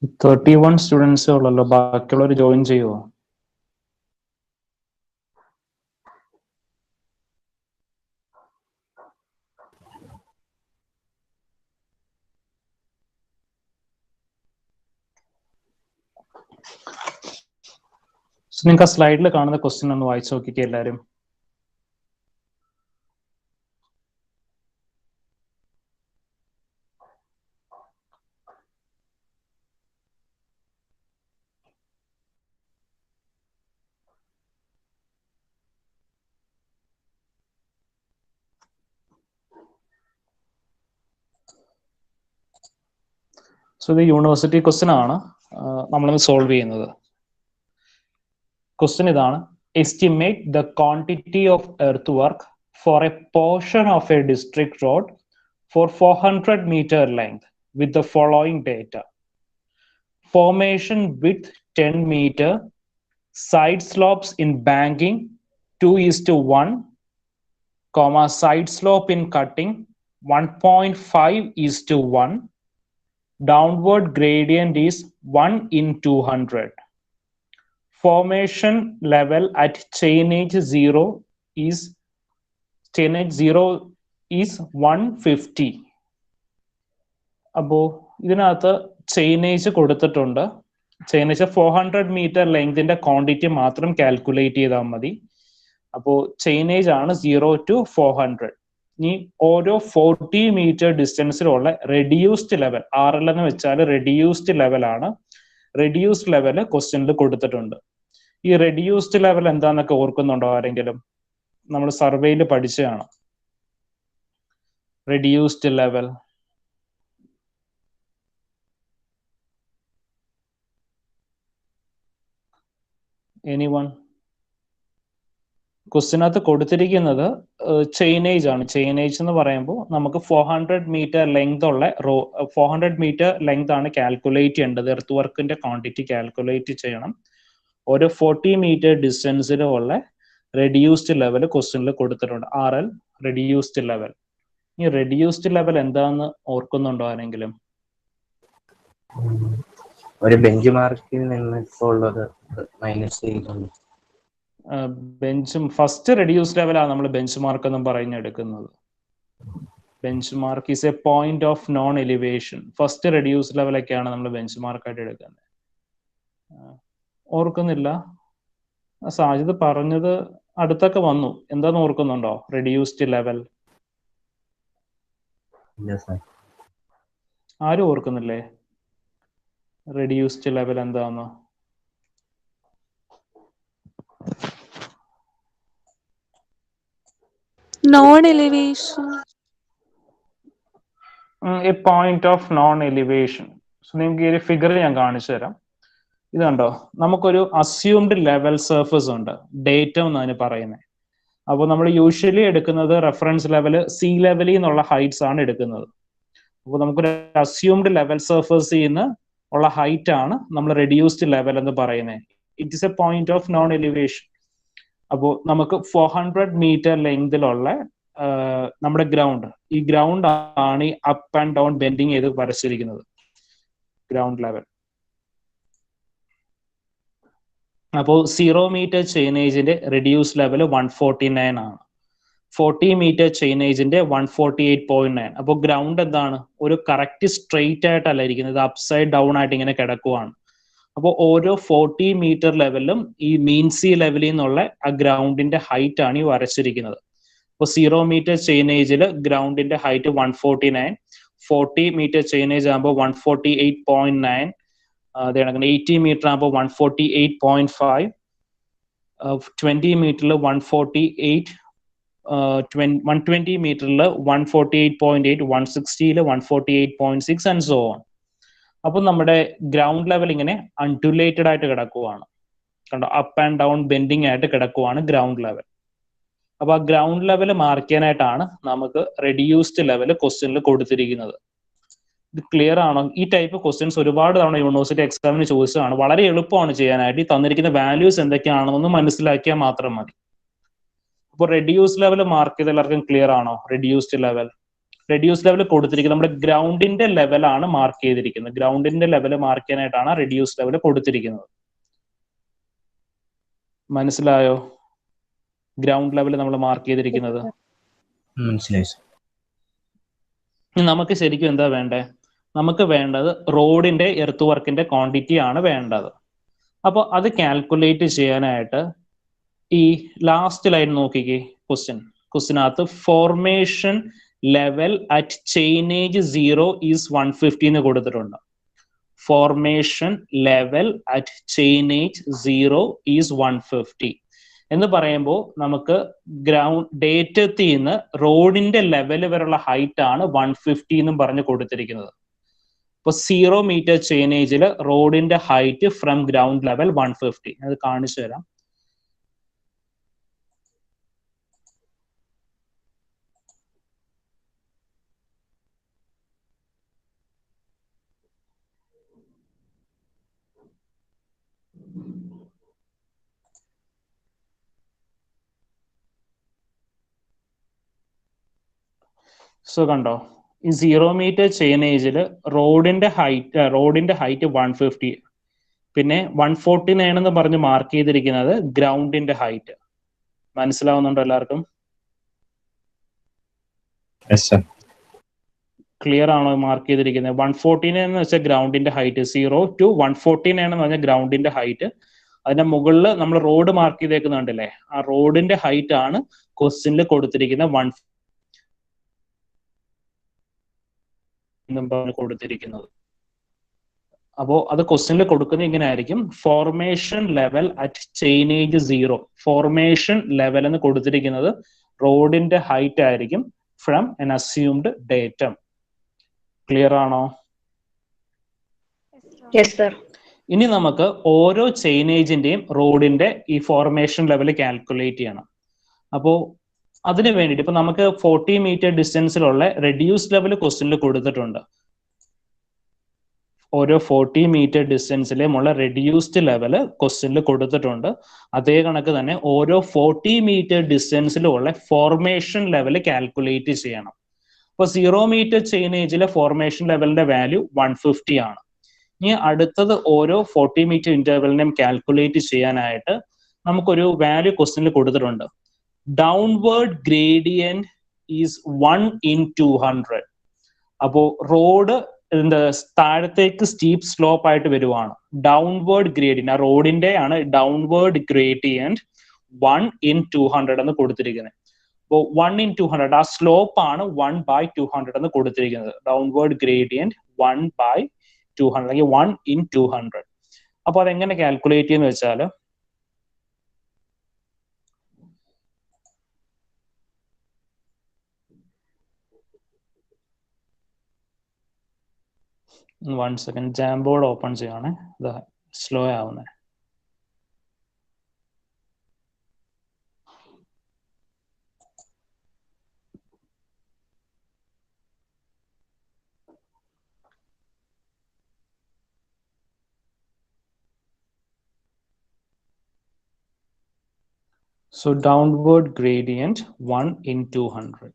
31 സ്റ്റുഡൻസേ ഉള്ളല്ലോ, ബാക്കിയുള്ളവർ ജോയിൻ ചെയ്യുമോ? നിങ്ങൾക്ക് ആ സ്ലൈഡിൽ കാണുന്ന ക്വസ്റ്റ്യൻ ഒന്ന് വായിച്ചു നോക്കിക്കേ എല്ലാവരും. സോ ഇത് യൂണിവേഴ്സിറ്റി ക്വസ്റ്റ്യൻ ആണ് നമ്മളിന്ന് സോൾവ് ചെയ്യുന്നത്. ക്വസ്റ്റ്യൻ ഇതാണ്: estimate the quantity of earth work for a portion of a district road for 400 meter length with the following data. Formation width 10 meter, side slopes in banking 2:1, side slope in cutting 1.5:1, downward gradient is 1 in 200. Formation level at chainage 0 is 150. അപ്പോൾ ഇതിനകത്ത് chainage കൊടുത്തിട്ടുണ്ട്. Chainage 400 meter ലെങ്തിന്റെ quantity മാത്രം calculate ചെയ്താൽ മതി. അപ്പോൾ chainage ആണ് 0 to 400. ഇനി ഓരോ 40 meter ഡിസ്റ്റൻസിലുള്ള റെഡ്യൂസ്ഡ് ലെവൽ, RL എന്ന് വെച്ചാൽ റെഡ്യൂസ്ഡ് ലെവൽ ആണ്. റെഡ്യൂസ്ഡ് ലെവൽ ക്വസ്റ്റ്യനിൽ കൊടുത്തിട്ടുണ്ട്. ഈ റെഡ്യൂസ്ഡ് ലെവൽ എന്താന്നൊക്കെ ഓർക്കുന്നുണ്ടോ ആരെങ്കിലും? നമ്മൾ സർവേയിൽ പഠിച്ചതാണ് റെഡ്യൂസ്ഡ് ലെവൽ. എനിവൺ? ക്വസ്റ്റ്യനകത്ത് കൊടുത്തിരിക്കുന്നത് ചെയിനേജ് ആണ്. ചെയിനേജ് എന്ന് പറയുമ്പോൾ നമുക്ക് 400 meter ലെങ്ത് ഉള്ള 400 meter ലെങ്ത് ആണ് കാൽക്കുലേറ്റ് ചെയ്യേണ്ടത്. എർത്ത് വർക്കിന്റെ ക്വാണ്ടിറ്റി കാൽക്കുലേറ്റ് ചെയ്യണം. ഒരു 40 meter ഡിസ്റ്റൻസിലുള്ള റെഡ്യൂസ്ഡ് ലെവൽ ക്വസ്റ്റ്യനിൽ കൊടുത്തിട്ടുണ്ട്, RL റെഡ്യൂസ്ഡ് ലെവൽ. ഈ റെഡ്യൂസ്ഡ് ലെവൽ എന്താന്ന് ഓർക്കുന്നുണ്ടോ ആരെങ്കിലും? ഒരു ബെഞ്ച് മാർക്കിൽ നിന്ന് മൈനസ് ചെയ്യുന്നു. ഫസ്റ്റ് റെഡ്യൂസ്ഡ് ലെവലാണ് നമ്മൾ ബെഞ്ച് മാർക്ക് എന്നും പറഞ്ഞെടുക്കുന്നത്. Bench mark is a point of known elevation. First reduced ലെവലൊക്കെയാണ് നമ്മൾ ബെഞ്ച് മാർക്കായിട്ട് എടുക്കുന്നത്. ഓർക്കുന്നില്ല? സാജിദ് പറഞ്ഞത് അടുത്തൊക്കെ വന്നു. എന്താന്ന് ഓർക്കുന്നുണ്ടോ? റെഡ്യൂസ്ഡ് ലെവൽ ആരും ഓർക്കുന്നില്ലേ? റെഡ്യൂസ്ഡ് ലെവൽ എന്താന്ന്? Non elevation. A point of known elevation. നിങ്ങൾക്ക് ഈ ഒരു ഫിഗർ ഞാൻ കാണിച്ചു തരാം. ഇത് കണ്ടോ, നമുക്കൊരു അസ്യൂംഡ് ലെവൽ സർഫസ് ഉണ്ട്, ഡേറ്റം എന്നാണ് പറയുന്നത്. അപ്പോൾ നമ്മൾ യൂഷ്വലി എടുക്കുന്നത് റെഫറൻസ് ലെവൽ സീ ലെവലിൽ നിന്നുള്ള ഹൈറ്റ്സ് ആണ് എടുക്കുന്നത്. അപ്പോൾ നമുക്കൊരു അസ്യൂംഡ് ലെവൽ സർഫസ് നിന്ന് ഉള്ള ഹൈറ്റ് ആണ് നമ്മൾ റെഡ്യൂസ്ഡ് ലെവൽ എന്ന് പറയുന്നത്. It is A point of known elevation. അപ്പോൾ നമുക്ക് 400 meter ലെങ്തിലുള്ള നമ്മുടെ ഗ്രൗണ്ട്, ഈ ഗ്രൗണ്ട് ആണ് ഈ അപ്പ് ആൻഡ് ഡൗൺ ബെൻഡിങ് ചെയ്ത് വരച്ചിരിക്കുന്നത്, ഗ്രൗണ്ട് ലെവൽ. അപ്പോൾ 0 meter ചെയിനേജിന്റെ റെഡ്യൂസ് ലെവൽ 149 ആണ്. 40 meter ചെയിനേജിന്റെ 148.9. അപ്പോൾ ഗ്രൗണ്ട് എന്താണ്? ഒരു കറക്റ്റ് സ്ട്രെയിറ്റ് ആയിട്ടല്ല ഇരിക്കുന്നത്, അപ്സൈഡ് ഡൗൺ ആയിട്ട് ഇങ്ങനെ കിടക്കുവാണ്. അപ്പോൾ ഓരോ 40 meter ലെവലിലും ഈ മീൻ സീ ലെവലിൽ നിന്നുള്ള ആ ഗ്രൗണ്ടിന്റെ ഹൈറ്റ് ആണ് ഈ വരച്ചിരിക്കുന്നത്. അപ്പോൾ 0 meter ചെയിനേജിൽ ഗ്രൗണ്ടിന്റെ ഹൈറ്റ് 149, 40 meter ചെയിനേജ് ആകുമ്പോൾ 148.9, അതേ കണക്കിന് 80 meter ആകുമ്പോൾ 148.5, 20 meterൽ 148, 120 meterൽ 148.8, 160ൽ 148.6 ആൻഡ് സോ ഓൺ. അപ്പൊ നമ്മുടെ ഗ്രൗണ്ട് ലെവൽ ഇങ്ങനെ അൺഡുലേറ്റഡ് ആയിട്ട് കിടക്കുവാണ്, കണ്ടോ? അപ്പ് ആൻഡ് ഡൗൺ ബെൻഡിങ് ആയിട്ട് കിടക്കുവാണ് ഗ്രൗണ്ട് ലെവൽ. അപ്പൊ ആ ഗ്രൗണ്ട് ലെവൽ മാർക്ക് ചെയ്യാനായിട്ടാണ് നമുക്ക് റെഡ്യൂസ്ഡ് ലെവൽ ക്വസ്റ്റ്യനിൽ കൊടുത്തിരിക്കുന്നത്. ഇത് ക്ലിയർ ആണോ? ഈ ടൈപ്പ് ക്വസ്റ്റ്യൻസ് ഒരുപാട് തവണ യൂണിവേഴ്സിറ്റി എക്സാമിന് ചോദിച്ചതാണ്. വളരെ എളുപ്പമാണ് ചെയ്യാനായിട്ട്. ഈ തന്നിരിക്കുന്ന വാല്യൂസ് എന്തൊക്കെയാണെന്നൊന്ന് മനസ്സിലാക്കിയാൽ മാത്രം മതി. അപ്പോൾ റെഡ്യൂസ്ഡ് ലെവൽ മാർക്ക് ചെയ്ത് എല്ലാവർക്കും ക്ലിയർ ആണോ? റെഡ്യൂസ്ഡ് ലെവൽ റെഡ്യൂസ് ലെവൽ കൊടുത്തിരിക്കുന്നത് നമ്മുടെ ഗ്രൗണ്ടിന്റെ ലെവലാണ് മാർക്ക് ചെയ്തിരിക്കുന്നത്. ഗ്രൗണ്ടിന്റെ ലെവൽ മാർക്ക് ചെയ്യാനായിട്ടാണ് റെഡ്യൂസ് ലെവൽ കൊടുത്തിരിക്കുന്നത്. മനസ്സിലായോ? ഗ്രൗണ്ട് ലെവൽ നമ്മൾ മാർക്ക് ചെയ്തിരിക്കുന്നത്. മനസ്സിലായി. നമുക്ക് ശരിക്കും എന്താ വേണ്ടേ? നമുക്ക് വേണ്ടത് റോഡിന്റെ എർത്ത് വർക്കിന്റെ ക്വാണ്ടിറ്റി ആണ് വേണ്ടത്. അപ്പോൾ അത് കാൽക്കുലേറ്റ് ചെയ്യാനായിട്ട് ഈ ലാസ്റ്റ് ലൈൻ നോക്കിക്കേ. ക്വസ്റ്റിനകത്ത് formation level at chainage 0 is 150 എന്ന് കൊടുത്തിട്ടുണ്ട്. Formation level at chainage 0 is 150 എന്ന് പറയുമ്പോൾ നമുക്ക് ഡേറ്റത്തിൽ നിന്ന് റോഡിന്റെ ലെവൽ വരെയുള്ള ഹൈറ്റ് ആണ് 150 എന്നും പറഞ്ഞ് കൊടുത്തിരിക്കുന്നത്. ഇപ്പൊ 0 മീറ്റർ ചെയിനേജിൽ റോഡിന്റെ ഹൈറ്റ് ഫ്രം ഗ്രൗണ്ട് ലെവൽ 150. അത് കാണിച്ചു തരാം. സോ കണ്ടോ, ഈ 0 മീറ്റർ ചെയിനേജിൽ റോഡിന്റെ ഹൈറ്റ് 150, പിന്നെ 149 എന്ന് പറഞ്ഞ് മാർക്ക് ചെയ്തിരിക്കുന്നത് ഗ്രൗണ്ടിന്റെ ഹൈറ്റ്. മനസ്സിലാവുന്നുണ്ടോ എല്ലാവർക്കും? ക്ലിയർ ആണോ മാർക്ക് ചെയ്തിരിക്കുന്നത്? 149 എന്ന് വെച്ചാൽ ഗ്രൗണ്ടിന്റെ ഹൈറ്റ്, 0 to 149 എന്ന് പറഞ്ഞാൽ ഗ്രൗണ്ടിന്റെ ഹൈറ്റ്. അതിന്റെ മുകളിൽ നമ്മൾ റോഡ് മാർക്ക് ചെയ്തേക്കുന്നുണ്ടല്ലേ, ആ റോഡിന്റെ ഹൈറ്റ് ആണ് ക്വസ്റ്റ്യനിൽ കൊടുത്തിരിക്കുന്ന 1 കൊടുത്തിരിക്കുന്നത്. അപ്പോ അത് ക്വസ്റ്റ്യനിൽ കൊടുക്കുന്നത് ഇങ്ങനെ ആയിരിക്കും: formation level at chainage 0. Formation level എന്ന് കൊടുത്തിരിക്കുന്നത് റോഡിന്റെ ഹൈറ്റ് ആയിരിക്കും from N assumed datum. Clear ആണോ? ഇനി നമുക്ക് ഓരോ ചെയിനേജിന്റെയും റോഡിന്റെ ഈ ഫോർമേഷൻ ലെവൽ കാൽക്കുലേറ്റ് ചെയ്യണം. അപ്പോൾ അതിന് വേണ്ടിയിട്ട് ഇപ്പൊ നമുക്ക് 40 മീറ്റർ ഡിസ്റ്റൻസിലുള്ള റെഡ്യൂസ് ലെവൽ ക്വസ്റ്റ്യനിൽ കൊടുത്തിട്ടുണ്ട്. ഓരോ 40 മീറ്റർ ഡിസ്റ്റൻസിലുമുള്ള റെഡ്യൂസ്ഡ് ലെവൽ ക്വസ്റ്റ്യനിൽ കൊടുത്തിട്ടുണ്ട്. അതേ കണക്ക് തന്നെ ഓരോ 40 മീറ്റർ ഡിസ്റ്റൻസിലുള്ള ഫോർമേഷൻ ലെവൽ കാൽക്കുലേറ്റ് ചെയ്യണം. അപ്പൊ 0 മീറ്റർ ചെയിനേജിലെ ഫോർമേഷൻ ലെവലിന്റെ വാല്യൂ 150 ആണ്. ഇനി അടുത്തത് ഓരോ 40 മീറ്റർ ഇന്റർവെലിനെയും കാൽക്കുലേറ്റ് ചെയ്യാനായിട്ട് നമുക്കൊരു വാല്യൂ ക്വസ്റ്റ്യനിൽ കൊടുത്തിട്ടുണ്ട്. Downward gradient is 1 in 200. അപ്പോ റോഡ് താഴത്തേക്ക് സ്റ്റീപ്പ് സ്ലോപ്പ് ആയിട്ട് വരുവാണ്. ഡൗൺവേർഡ് ഗ്രേഡിയന്റ്, ആ റോഡിന്റെ ആണ് ഡൗൺവേർഡ് ഗ്രേഡിയന്റ് 1 in 200 എന്ന് കൊടുത്തിരിക്കുന്നത്. അപ്പോൾ 1 in 200 ആ സ്ലോപ്പ് ആണ് 1/200 എന്ന് കൊടുത്തിരിക്കുന്നത്. ഡൗൺവേർഡ് ഗ്രേഡിയന്റ് 1/200 അല്ലെങ്കിൽ 1 in 200. അപ്പൊ അതെങ്ങനെ കാൽക്കുലേറ്റ് ചെയ്യുന്ന വെച്ചാൽ, വൺ സെക്കൻഡ്, ജാംബോർഡ് ഓപ്പൺ ചെയ്യാണ്, ഇത് സ്ലോ ആവുന്നേ. So downward gradient 1 in 200.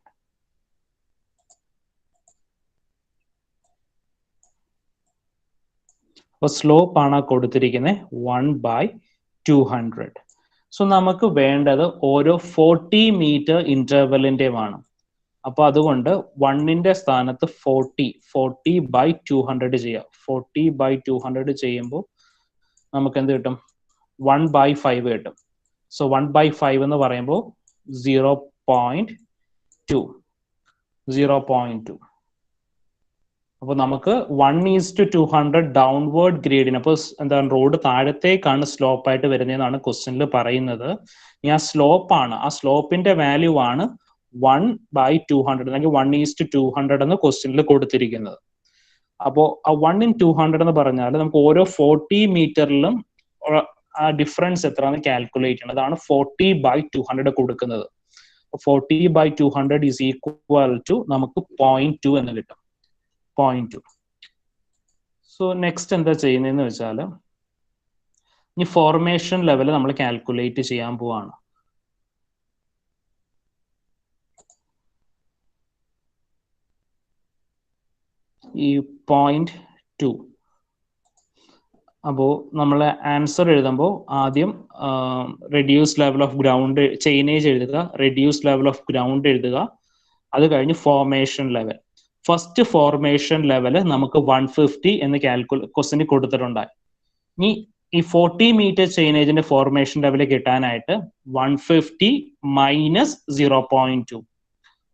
അപ്പോൾ സ്ലോപ്പ് ആണ് കൊടുത്തിരിക്കുന്നത് 1/200. സോ നമുക്ക് വേണ്ടത് ഓരോ 40 മീറ്റർ ഇന്റർവെലിന്റെയുമാണ്. അപ്പൊ അതുകൊണ്ട് 1ന്റെ സ്ഥാനത്ത് 40/200 ചെയ്യാം. 40/200 ചെയ്യുമ്പോൾ നമുക്ക് എന്ത് കിട്ടും? 1/5 കിട്ടും. സോ 1/5 എന്ന് പറയുമ്പോൾ 0.2. അപ്പൊ നമുക്ക് 1:200 ഡൗൺവേർഡ് ഗ്രേഡിയന്റ്. അപ്പൊ എന്താണ്, റോഡ് താഴത്തേക്കാണ് സ്ലോപ്പ് ആയിട്ട് വരുന്നതെന്നാണ് ക്വസ്റ്റ്യനിൽ പറയുന്നത്. ഇനി ആ സ്ലോപ്പ് ആണ്, ആ സ്ലോപ്പിന്റെ വാല്യൂ ആണ് 1/200 അല്ലെങ്കിൽ 1:200 എന്ന് ക്വസ്റ്റ്യനിൽ കൊടുത്തിരിക്കുന്നത്. അപ്പോ ആ 1 in 200 എന്ന് പറഞ്ഞാൽ നമുക്ക് ഓരോ 40 മീറ്ററിലും ആ ഡിഫറൻസ് എത്രയാണ് കാൽക്കുലേറ്റ് ചെയ്യണം. അതാണ് 40/200 കൊടുക്കുന്നത്. 40/200 ഈസ് ഈക്വൽ ടു നമുക്ക് 0.2 എന്ന് കിട്ടും. 0.2. സോ നെക്സ്റ്റ് എന്താ ചെയ്യുന്നതെന്ന് വെച്ചാൽ, ഈ ഫോർമേഷൻ ലെവൽ നമ്മൾ കാൽക്കുലേറ്റ് ചെയ്യാൻ പോവാണ്. ഈ 0.2. അപ്പോൾ നമ്മൾ ആൻസർ എഴുതുമ്പോൾ ആദ്യം reduce level of ground chainage എഴുതുക, റെഡ്യൂസ് ലെവൽ ഓഫ് ഗ്രൗണ്ട് എഴുതുക, അത് കഴിഞ്ഞ് formation level. First formation level നമുക്ക് 150 എന്ന് ക്വസ്റ്റിന് കൊടുത്തിട്ടുണ്ടായി. ഇനി ഈ 40 മീറ്റർ ചെയിനേജിന്റെ ഫോർമേഷൻ ലെവൽ കിട്ടാനായിട്ട് 150 മൈനസ് 0.2.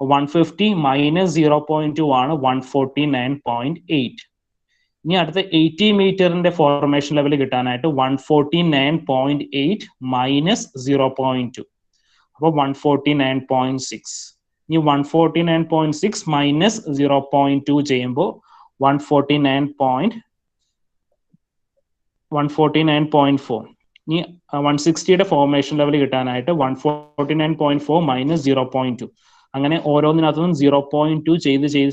150 മൈനസ് 0.2 ആണ് 149.8. ഇനി അടുത്ത 80 മീറ്ററിന്റെ ഫോർമേഷൻ ലെവൽ കിട്ടാനായിട്ട് 149.8 മൈനസ് 0.2, അപ്പോൾ 149.6. ഇനി 149.6 മൈനസ് 0.2 ചെയ്യുമ്പോൾ 149.4. ഇനി 160യുടെ ഫോർമേഷൻ ലെവൽ കിട്ടാനായിട്ട് 149.4 മൈനസ് 0.2. അങ്ങനെ ഓരോന്നിനകത്തും 0.2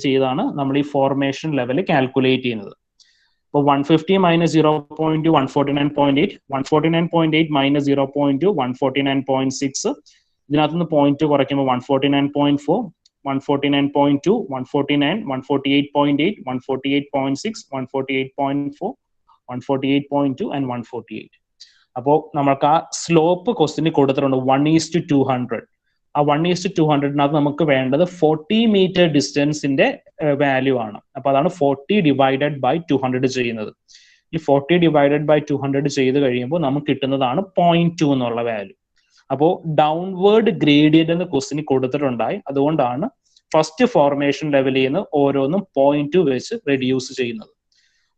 ചെയ്താണ് നമ്മൾ ഈ ഫോർമേഷൻ ലെവൽ കാൽക്കുലേറ്റ് ചെയ്യുന്നത്. അപ്പോൾ 150 മൈനസ് 0.2 149.8, 149.8 മൈനസ് 0.2 149.6. ഇതിനകത്തുനിന്ന് 0.2 കുറയ്ക്കുമ്പോൾ 149.4, 149.2, 149, 148.8, 148.6, 148.4, 148.2 and 148. അപ്പോൾ നമ്മൾക്ക് ആ സ്ലോപ്പ് ക്വസ്റ്റിന് കൊടുത്തിട്ടുണ്ട് 1:200. ആ 1:200 നമുക്ക് വേണ്ടത് 40 മീറ്റർ ഡിസ്റ്റൻസിന്റെ വാല്യൂ ആണ്. അപ്പൊ അതാണ് 40 ഡിവൈഡഡ് ബൈ 200 ചെയ്യുന്നത്. ഈ 40 ഡിവൈഡഡ് ബൈ 200 ചെയ്ത് കഴിയുമ്പോൾ നമുക്ക് കിട്ടുന്നതാണ് 0.2 എന്നുള്ള വാല്യൂ. അപ്പോൾ ഡൗൺവേർഡ് ഗ്രേഡിയന്റ് എന്ന് ക്വസ്റ്റിന് കൊടുത്തിട്ടുണ്ടായി. അതുകൊണ്ടാണ് ഫസ്റ്റ് ഫോർമേഷൻ ലെവലിൽ നിന്ന് ഓരോന്നും 0.2 വെച്ച് റെഡ്യൂസ് ചെയ്യുന്നത്.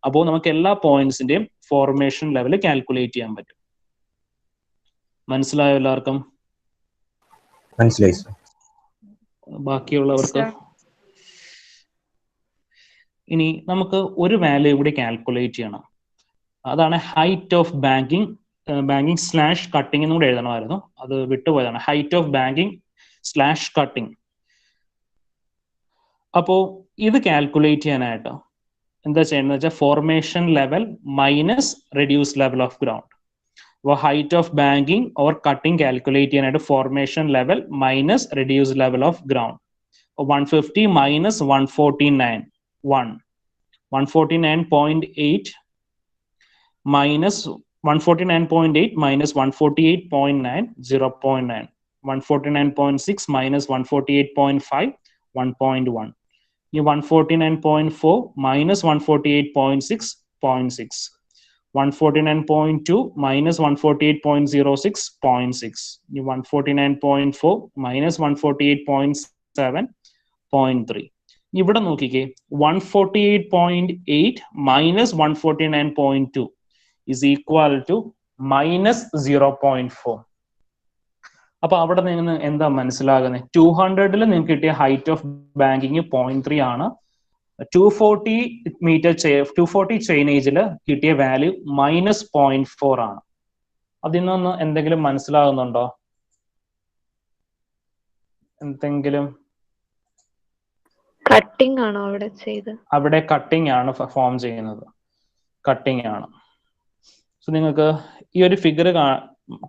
അപ്പോൾ നമുക്ക് എല്ലാ പോയിന്റ്സിന്റെയും ഫോർമേഷൻ ലെവൽ കാൽക്കുലേറ്റ് ചെയ്യാൻ പറ്റും. മനസ്സിലായോ എല്ലാവർക്കും? മനസ്സിലായി സർ. ബാക്കിയുള്ളവർക്ക് ഇനി നമുക്ക് ഒരു വാല്യൂ കൂടി കാൽക്കുലേറ്റ് ചെയ്യണം. അതാണ് height of banking slash cutting എന്നും കൂടെ എഴുതണമായിരുന്നു, അത് വിട്ടുപോയതാണ്. Height of banking slash cutting. അപ്പോൾ ഇത് കാൽക്കുലേറ്റ് ചെയ്യാനായിട്ട് എന്താ ചെയ്യേണ്ടത് വെച്ചാൽ formation level minus reduce level of ground. അപ്പോൾ height of banking or cutting calculate ചെയ്യാനായിട്ട് formation level minus reduce level of ground. 150 minus 149, 149.8 minus 149.8 minus 148.9, 0.9, 149.6 minus 148.5, 1.1. ഈ 149.4 മൈനസ് 148.6, 0.6. 149.2 minus 148.06, 0.6. 149.4 minus 148.7, 0.3. ഇവിടെ നോക്കിക്കേ, 148.8 minus 149.2 is equal to minus 0.4. അപ്പൊ അവിടെ നിന്ന് എന്താ മനസ്സിലാകുന്നത്? 200ൽ നിങ്ങൾക്ക് കിട്ടിയ ഹൈറ്റ് ഓഫ് ബാങ്കിങ് 0.3 ആണ്. 240 ചെയിനേജിൽ കിട്ടിയ വാല്യൂ മൈനസ് 0.4 ആണ്. അതിൽ നിന്ന് എന്തെങ്കിലും മനസ്സിലാകുന്നുണ്ടോ? എന്തെങ്കിലും? കട്ടിംഗ് ആണോ അവിടെ ചെയ്തത്? അവിടെ കട്ടിംഗ് ആണ് ഫോം ചെയ്യുന്നത്, കട്ടിംഗ് ആണ്. സോ നിങ്ങൾക്ക് ഈ ഒരു ഫിഗർ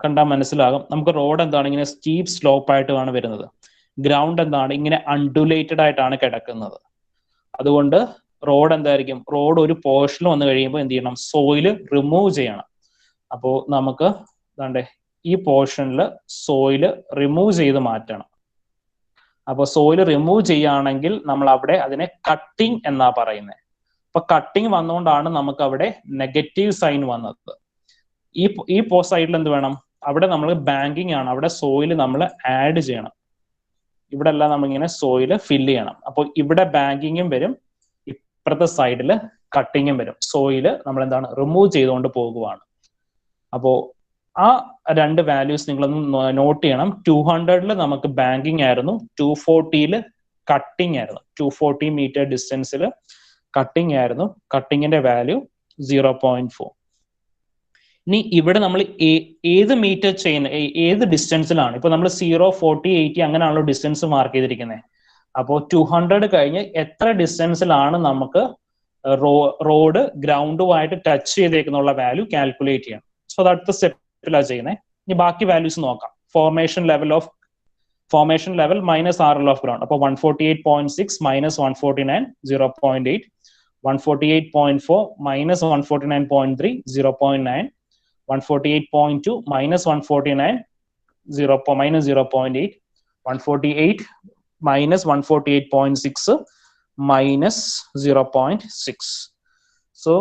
കണ്ടാൽ മനസ്സിലാകും. നമുക്ക് റോഡ് എന്താണ് ഇങ്ങനെ സ്റ്റീപ്പ് സ്ലോപ്പ് ആയിട്ടാണ് വരുന്നത്, ഗ്രൗണ്ട് എന്താണ് ഇങ്ങനെ അൺഡുലേറ്റഡ് ആയിട്ടാണ് കിടക്കുന്നത്. അതുകൊണ്ട് റോഡ് എന്തായിരിക്കും, റോഡ് ഒരു പോർഷനിൽ വന്നു കഴിയുമ്പോൾ എന്ത് ചെയ്യണം, സോയില് റിമൂവ് ചെയ്യണം. അപ്പോൾ നമുക്ക് ഈ പോർഷനിൽ സോയില് റിമൂവ് ചെയ്ത് മാറ്റണം. അപ്പോൾ സോയില് റിമൂവ് ചെയ്യുകയാണെങ്കിൽ നമ്മൾ അവിടെ അതിനെ കട്ടിങ് എന്നാ പറയുന്നത്. അപ്പൊ കട്ടിങ് വന്നുകൊണ്ടാണ് നമുക്ക് അവിടെ നെഗറ്റീവ് സൈൻ വന്നത്. ഈ സൈഡിൽ എന്ത് വേണം, അവിടെ നമ്മൾ ബാങ്കിങ് ആണ്, അവിടെ സോയില് നമ്മൾ ആഡ് ചെയ്യണം. ഇവിടെ എല്ലാം നമ്മളിങ്ങനെ സോയില് ഫില്ല് ചെയ്യണം. അപ്പോൾ ഇവിടെ ബാങ്കിങ്ങും വരും, ഇപ്പുറത്തെ സൈഡില് കട്ടിങ്ങും വരും. സോയില് നമ്മൾ എന്താണ് റിമൂവ് ചെയ്തുകൊണ്ട് പോകുവാണ്. അപ്പോൾ ആ രണ്ട് വാല്യൂസ് നിങ്ങളൊന്ന് നോട്ട് ചെയ്യണം. 200ൽ നമുക്ക് ബാങ്കിങ് ആയിരുന്നു, 240ൽ കട്ടിങ് ആയിരുന്നു. 240 മീറ്റർ ഡിസ്റ്റൻസിൽ കട്ടിങ് ആയിരുന്നു. കട്ടിങ്ങിന്റെ വാല്യൂ 0.4. ഇനി ഇവിടെ നമ്മൾ ഏത് മീറ്റർ ചെയ്യുന്ന ഏത് ഡിസ്റ്റൻസിലാണ്, ഇപ്പൊ നമ്മൾ 0, 40, 80 അങ്ങനെയാണല്ലോ ഡിസ്റ്റൻസ് മാർക്ക് ചെയ്തിരിക്കുന്നത്. അപ്പോൾ 200 കഴിഞ്ഞ് എത്ര ഡിസ്റ്റൻസിലാണ് നമുക്ക് റോഡ് ഗ്രൗണ്ടുമായിട്ട് ടച്ച് ചെയ്തേക്കുന്നുള്ള വാല്യൂ കാൽക്കുലേറ്റ് ചെയ്യണം. സോ അത് അടുത്ത സ്റ്റെപ്പിലാണ് ചെയ്യുന്നത്. ഇനി ബാക്കി വാല്യൂസ് നോക്കാം. Formation level minus RL of ground. അപ്പോൾ 148.6 minus 149, 0.8. 148.4 minus 149.3, 0.9. 148.2 minus 149, minus 0.8. 148 minus 148.6 minus 0.6. So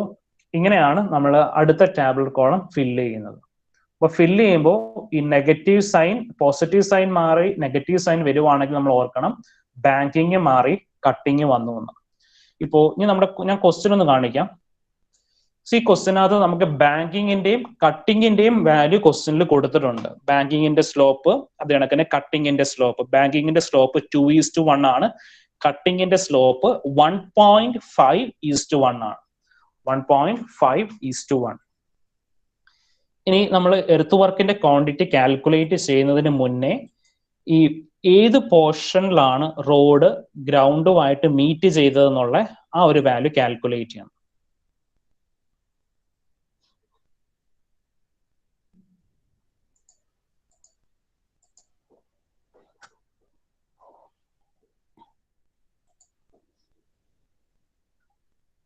ഇങ്ങനെയാണ് നമ്മൾ അടുത്ത ടാബുലർ കോളം ഫില്ല് ചെയ്യുന്നത്. അപ്പോൾ ഫില്ല് ചെയ്യുമ്പോൾ ഈ നെഗറ്റീവ് സൈൻ പോസിറ്റീവ് സൈൻ മാറി നെഗറ്റീവ് സൈൻ വരുവാണെങ്കിൽ നമ്മൾ ഓർക്കണം ബാങ്കിങ് മാറി കട്ടിങ് വന്നു എന്ന്. ഇപ്പോൾ ഇനി ഞാൻ ക്വസ്റ്റ്യൻ ഒന്ന് കാണിക്കാം. ഈ ക്വസ്റ്റ്യനകത്ത് നമുക്ക് ബാങ്കിങ്ങിന്റെയും കട്ടിങ്ങിന്റെയും വാല്യൂ ക്വസ്റ്റ്യനിൽ കൊടുത്തിട്ടുണ്ട്. ബാങ്കിങ്ങിന്റെ സ്ലോപ്പ് അത് കണക്കിന് കട്ടിങ്ങിന്റെ സ്ലോപ്പ്. ബാങ്കിങ്ങിന്റെ സ്ലോപ്പ് 2:1 ആണ്. കട്ടിങ്ങിന്റെ സ്ലോപ്പ് 1.5:1 ആണ്. 1.5:1. ഇനി നമ്മൾ എർത്ത് വർക്കിന്റെ ക്വാണ്ടിറ്റി കാൽക്കുലേറ്റ് ചെയ്യുന്നതിന് മുന്നേ ഈ ഏത് പോർഷനിലാണ് റോഡ് ഗ്രൗണ്ടുമായിട്ട് മീറ്റ് ചെയ്തതെന്നുള്ള ആ ഒരു വാല്യൂ കാൽക്കുലേറ്റ് ചെയ്യണം.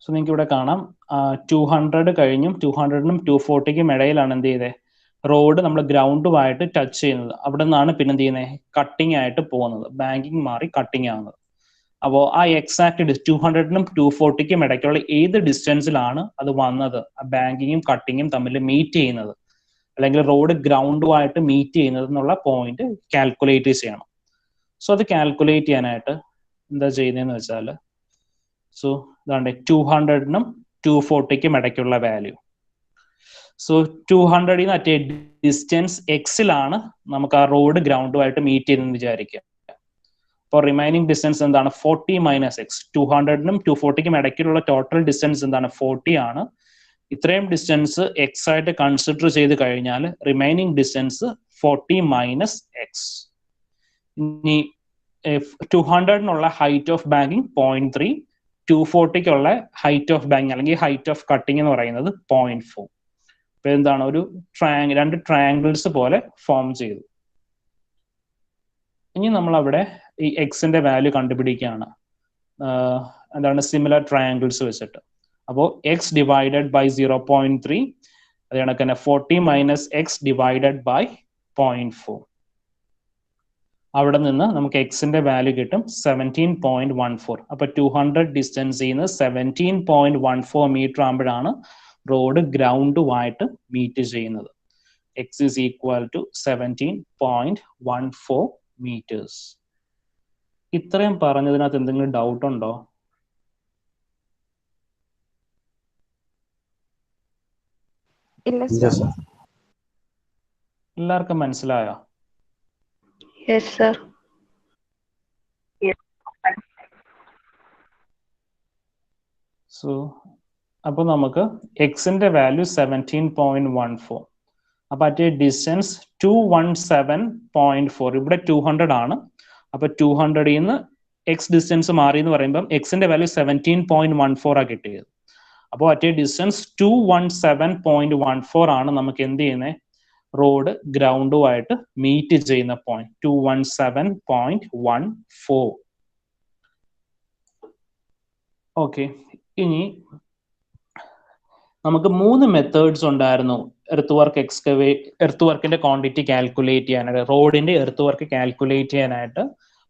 സോ നിങ്ങൾക്ക് ഇവിടെ കാണാം 200 കഴിഞ്ഞും 200-നും 240-ക്കും ഇടയിലാണ് എന്ത് ചെയ്തത് റോഡ് നമ്മൾ ഗ്രൗണ്ടുമായിട്ട് ടച്ച് ചെയ്യുന്നത്. അവിടെ നിന്നാണ് പിന്നെ എന്ത് ചെയ്യുന്നത് കട്ടിങ് ആയിട്ട് പോകുന്നത്. ബാങ്കിങ് മാറി കട്ടിങ് ആവുന്നത്. അപ്പോൾ ആ എക്സാക്ട് 200-നും 240-ക്കും ഇടയ്ക്കുള്ള ഏത് ഡിസ്റ്റൻസിലാണ് അത് വന്നത്, ആ ബാങ്കിങ്ങും കട്ടിങ്ങും തമ്മിൽ മീറ്റ് ചെയ്യുന്നത് അല്ലെങ്കിൽ റോഡ് ഗ്രൗണ്ടുമായിട്ട് മീറ്റ് ചെയ്യുന്നത് എന്നുള്ള പോയിന്റ് കാൽക്കുലേറ്റ് ചെയ്യണം. സോ അത് കാൽക്കുലേറ്റ് ചെയ്യാനായിട്ട് എന്താ ചെയ്യുന്നതെന്ന് വെച്ചാൽ സോ ഇതാണ്ട് 200-നും 240-ക്കും ഇടയ്ക്കുള്ള വാല്യൂ. സോ 200-ൽ നിന്ന് അറ്റ് ഡിസ്റ്റൻസ് എക്സിലാണ് നമുക്ക് ആ റോഡ് ഗ്രൗണ്ടുമായിട്ട് മീറ്റ് ചെയ്തെന്ന് വിചാരിക്കുക. അപ്പോൾ റിമൈനിങ് ഡിസ്റ്റൻസ് എന്താണ് 40 മൈനസ് എക്സ്. 200-നും 240-ക്കും ഇടയ്ക്കുള്ള ടോട്ടൽ ഡിസ്റ്റൻസ് എന്താണ് 40 ആണ്. ഇത്രയും ഡിസ്റ്റൻസ് എക്സ് ആയിട്ട് കൺസിഡർ ചെയ്ത് കഴിഞ്ഞാൽ റിമൈനിങ് ഡിസ്റ്റൻസ് 40 മൈനസ് എക്സ്. ഇനി 200-നുള്ള ഹൈറ്റ് ഓഫ് ബാങ്കിങ് 0.3, 240-ക്കുള്ള ഹൈറ്റ് ഓഫ് ബാങ്കിങ് അല്ലെങ്കിൽ ഹൈറ്റ് ഓഫ് കട്ടിങ് എന്ന് പറയുന്നത് 0.4. അപ്പൊ എന്താണ് ഒരു രണ്ട് ട്രയാങ്കിൾസ് പോലെ ഫോം ചെയ്തു. ഇനി നമ്മൾ അവിടെ ഈ എക്സിന്റെ വാല്യൂ കണ്ടുപിടിക്കുകയാണ്. എന്താണ് സിമിലർ ട്രയാങ്കിൾസ് വെച്ചിട്ട്. അപ്പോൾ എക്സ് ഡിവൈഡഡ് ബൈ 0.3 അത് കണക്ക് തന്നെ 40 മൈനസ് എക്സ് ഡിവൈഡഡ് ബൈ 0.4. അവിടെ നിന്ന് നമുക്ക് എക്സിന്റെ വാല്യൂ കിട്ടും 17.14. അപ്പൊ 200 ഡിസ്റ്റൻസ് ചെയ്യുന്നത് 17.14 മീറ്റർ ആകുമ്പോഴാണ് റോഡ് ഗ്രൗണ്ടുമായിട്ട് മീറ്റ് ചെയ്യുന്നത്. X is equal to 17.14 meters. ഇത്രയും പറഞ്ഞതിനകത്ത് എന്തെങ്കിലും ഡൗട്ട് ഉണ്ടോ? എല്ലാവർക്കും മനസ്സിലായോ? Yes, sir. സോ അപ്പോൾ നമുക്ക് എക്സിന്റെ വാല്യൂ 17.14. അപ്പൊ അറ്റ് ഡിസ്റ്റൻസ് 217.4. ഇവിടെ 200 ആണ്. അപ്പൊ 200-ൽ നിന്ന് എക്സ് ഡിസ്റ്റൻസ് മാറി എന്ന് പറയുമ്പോൾ എക്സിന്റെ വാല്യൂ 17.14 ആ കിട്ടിയത്. അപ്പോൾ അറ്റ് ഡിസ്റ്റൻസ് 217.14 ആണ് നമുക്ക് എന്ത് ചെയ്യുന്നത് റോഡ് ഗ്രൗണ്ടുമായിട്ട് മീറ്റ് ചെയ്യുന്ന പോയിന്റ് 217.14. ഓക്കെ, ഇനി നമുക്ക് 3 മെത്തേഡ്സ് ഉണ്ടായിരുന്നു എർത്ത് വർക്കിന്റെ ക്വാണ്ടിറ്റി കാൽക്കുലേറ്റ് ചെയ്യാനായിട്ട്. റോഡിന്റെ എർത്ത് വർക്ക് കാൽക്കുലേറ്റ് ചെയ്യാനായിട്ട്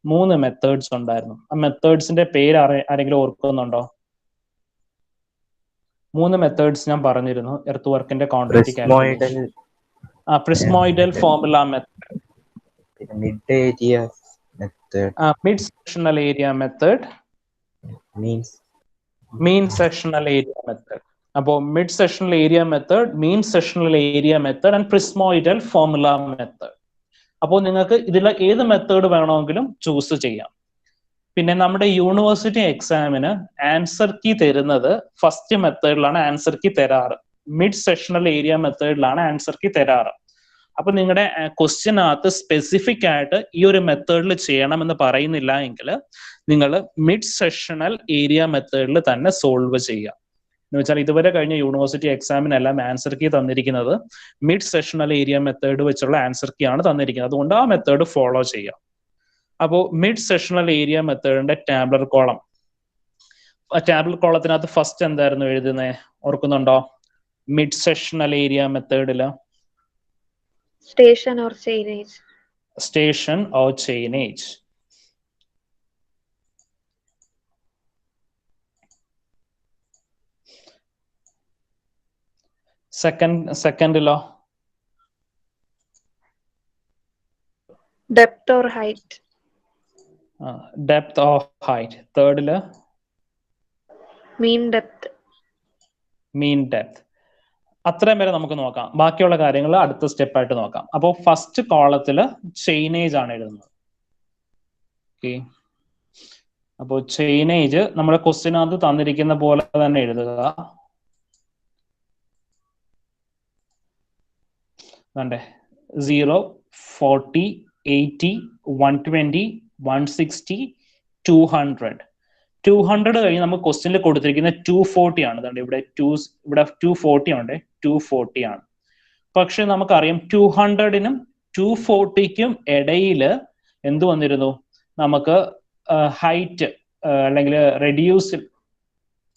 3 മെത്തേഡ്സ് ഉണ്ടായിരുന്നു. ആ മെത്തേഡ്സിന്റെ പേര് ആരെങ്കിലും ഓർക്കുന്നുണ്ടോ? 3 മെത്തേഡ്സ് ഞാൻ പറഞ്ഞിരുന്നു എർത്ത് വർക്കിന്റെ quantity calculation. Prismoidal formula method, mid sectional area method, mean sectional area method. അപ്പോൾ mid sectional area method, mean sectional area method and prismoidal formula method. അപ്പോൾ നിങ്ങൾക്ക് ഇതിൽ ഏത് മെത്തേഡ് വേണമെങ്കിലും ചൂസ് ചെയ്യാം. പിന്നെ നമ്മുടെ യൂണിവേഴ്സിറ്റി എക്സാമിന് ആൻസർ കീ തരുന്നത് ഫസ്റ്റ് മെത്തേഡിലാണ് ആൻസർ കീ തരാറ്. മിഡ് സെഷണൽ ഏരിയ മെത്തേഡിലാണ് ആൻസർ കീ തരാറ്. അപ്പൊ നിങ്ങളുടെ ക്വസ്റ്റ്യനകത്ത് സ്പെസിഫിക് ആയിട്ട് ഈ ഒരു മെത്തേഡിൽ ചെയ്യണം എന്ന് പറയുന്നില്ല എങ്കിൽ നിങ്ങൾ മിഡ് സെഷണൽ ഏരിയ മെത്തേഡിൽ തന്നെ സോൾവ് ചെയ്യുക. എന്ന് വെച്ചാൽ ഇതുവരെ കഴിഞ്ഞ യൂണിവേഴ്സിറ്റി എക്സാമിനെല്ലാം ആൻസർ കീ തന്നിരിക്കുന്നത് മിഡ് സെഷണൽ ഏരിയ മെത്തേഡ് വെച്ചുള്ള ആൻസർ കീ ആണ് തന്നിരിക്കുന്നത്. അതുകൊണ്ട് ആ മെത്തേഡ് ഫോളോ ചെയ്യാം. അപ്പോൾ മിഡ് സെഷണൽ ഏരിയ മെത്തേഡിന്റെ ടാബ്ലർ കോളം ടാബിൾ കോളത്തിനകത്ത് ഫസ്റ്റ് എന്തായിരുന്നു എഴുതുന്നത് ഓർക്കുന്നുണ്ടോ? മിഡ് സെഷണൽ ഏരിയ മെത്തേഡില് Station or chainage. Station or chainage. സെക്കൻഡിലോ Depth or height. Depth or height. തേർഡില് Mean depth. Mean depth. അത്രയും വരെ നമുക്ക് നോക്കാം. ബാക്കിയുള്ള കാര്യങ്ങൾ അടുത്ത സ്റ്റെപ്പായിട്ട് നോക്കാം. അപ്പോൾ ഫസ്റ്റ് കോളത്തില് ചെയിനേജ് ആണ് എഴുതുന്നത്. ഓക്കെ, അപ്പോൾ ചെയിനേജ് നമ്മുടെ ക്വസ്റ്റ്യനകത്ത് തന്നിരിക്കുന്ന പോലെ തന്നെ എഴുതുക. വേണ്ടേ 0, 40, 80, 120, 160, 200. 200 കഴിഞ്ഞ് നമുക്ക് ക്വസ്റ്റ്യനിൽ കൊടുത്തിരിക്കുന്ന 240 ആണ്. ഇവിടെ 240 ഉണ്ട്, 240 ആണ്. പക്ഷെ നമുക്കറിയാം 200നും 240ക്കും ഇടയിൽ എന്ത് വന്നിരുന്നു? നമുക്ക് ഹൈറ്റ് അല്ലെങ്കിൽ റെഡ്യൂസ്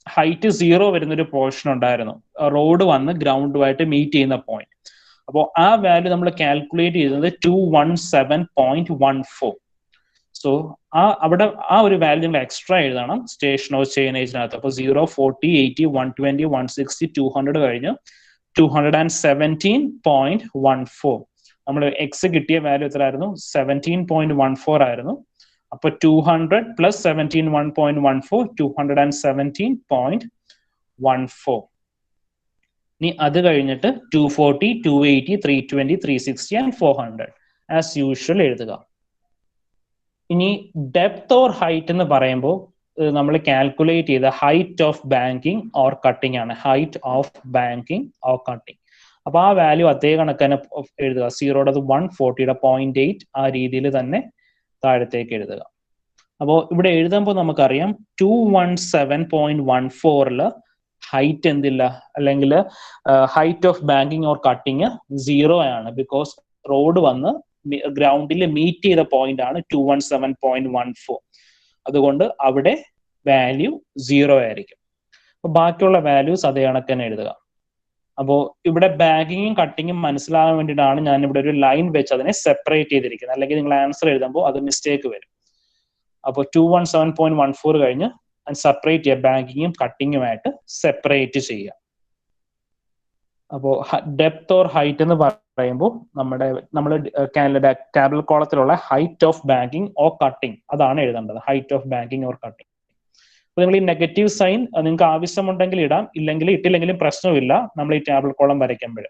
ഹൈറ്റ് 0 വരുന്നൊരു പോർഷൻ ഉണ്ടായിരുന്നു. റോഡ് വന്ന് ഗ്രൗണ്ടുമായിട്ട് മീറ്റ് ചെയ്യുന്ന പോയിന്റ്. അപ്പോൾ ആ വാല്യൂ നമ്മൾ കാൽക്കുലേറ്റ് ചെയ്തത് 217.14. സോ അവിടെ ആ ഒരു വാല്യൂ നമ്മൾ എക്സ്ട്രാ എഴുതണം സ്റ്റേഷൻ ഓഫ് ചെയിനേജിനകത്ത്. അപ്പോൾ 0, 40, 80, 120, 160, 200 കഴിഞ്ഞ് 217.14. നമ്മൾ എക്സ് കിട്ടിയ വാല്യൂ എത്ര ആയിരുന്നു? 17.14 ആയിരുന്നു. അപ്പൊ 200 പ്ലസ് 17.14 217.14. ഇനി അത് കഴിഞ്ഞിട്ട് 240, 280, 320, 360 ആൻഡ് 400 ആസ് യൂഷ്വൽ എഴുതുക. ഇനി ഡെപ്ത് ഓർ ഹൈറ്റ് എന്ന് പറയുമ്പോൾ നമ്മൾ കാൽക്കുലേറ്റ് ചെയ്ത height of banking or cutting ആണ്. Height of banking or cutting. അപ്പൊ ആ വാല്യൂ അതേ കണക്കന്നെ എഴുതുക. 0യുടെ 140യുടെ 0.8 ആ രീതിയിൽ തന്നെ താഴത്തേക്ക് എഴുതുക. അപ്പോൾ ഇവിടെ എഴുതുമ്പോൾ നമുക്കറിയാം 217.14 ഹൈറ്റ് എന്തില്ല, അല്ലെങ്കിൽ height of banking or cutting 0 ആണ്. ബിക്കോസ് റോഡ് വന്ന് ഗ്രൗണ്ടിൽ മീറ്റ് ചെയ്ത പോയിന്റ് ആണ് 217.14. അതുകൊണ്ട് അവിടെ വാല്യൂ 0 ആയിരിക്കും. അപ്പൊ ബാക്കിയുള്ള വാല്യൂസ് അതേ കണക്ക് തന്നെ എഴുതുക. അപ്പോൾ ഇവിടെ ബാങ്കിങ്ങും കട്ടിങ്ങും മനസ്സിലാകാൻ വേണ്ടിയിട്ടാണ് ഞാൻ ഇവിടെ ഒരു ലൈൻ വെച്ച് അതിനെ സെപ്പറേറ്റ് ചെയ്തിരിക്കുന്നത്. അല്ലെങ്കിൽ നിങ്ങൾ ആൻസർ എഴുതുമ്പോൾ അത് മിസ്റ്റേക്ക് വരും. അപ്പോൾ 217.14 കഴിഞ്ഞ് സെപ്പറേറ്റ് ചെയ്യുക, ബാങ്കിങ്ങും കട്ടിങ്ങുമായിട്ട് സെപ്പറേറ്റ് ചെയ്യുക. അപ്പോൾ ഡെപ്ത് ഓർ ഹൈറ്റ് എന്ന് പറയുമ്പോൾ നമ്മൾ ടാബിൾ കോളത്തിലുള്ള height of banking or cutting അതാണ് എഴുതേണ്ടത്. Height of banking or cutting. അപ്പോൾ നിങ്ങൾ ഈ നെഗറ്റീവ് സൈൻ നിങ്ങൾക്ക് ആവശ്യമുണ്ടെങ്കിൽ ഇടാം, ഇല്ലെങ്കിൽ ഇട്ടില്ലെങ്കിലും പ്രശ്നമില്ല. നമ്മൾ ഈ ടാബിൾ കോളം വരയ്ക്കുമ്പോൾ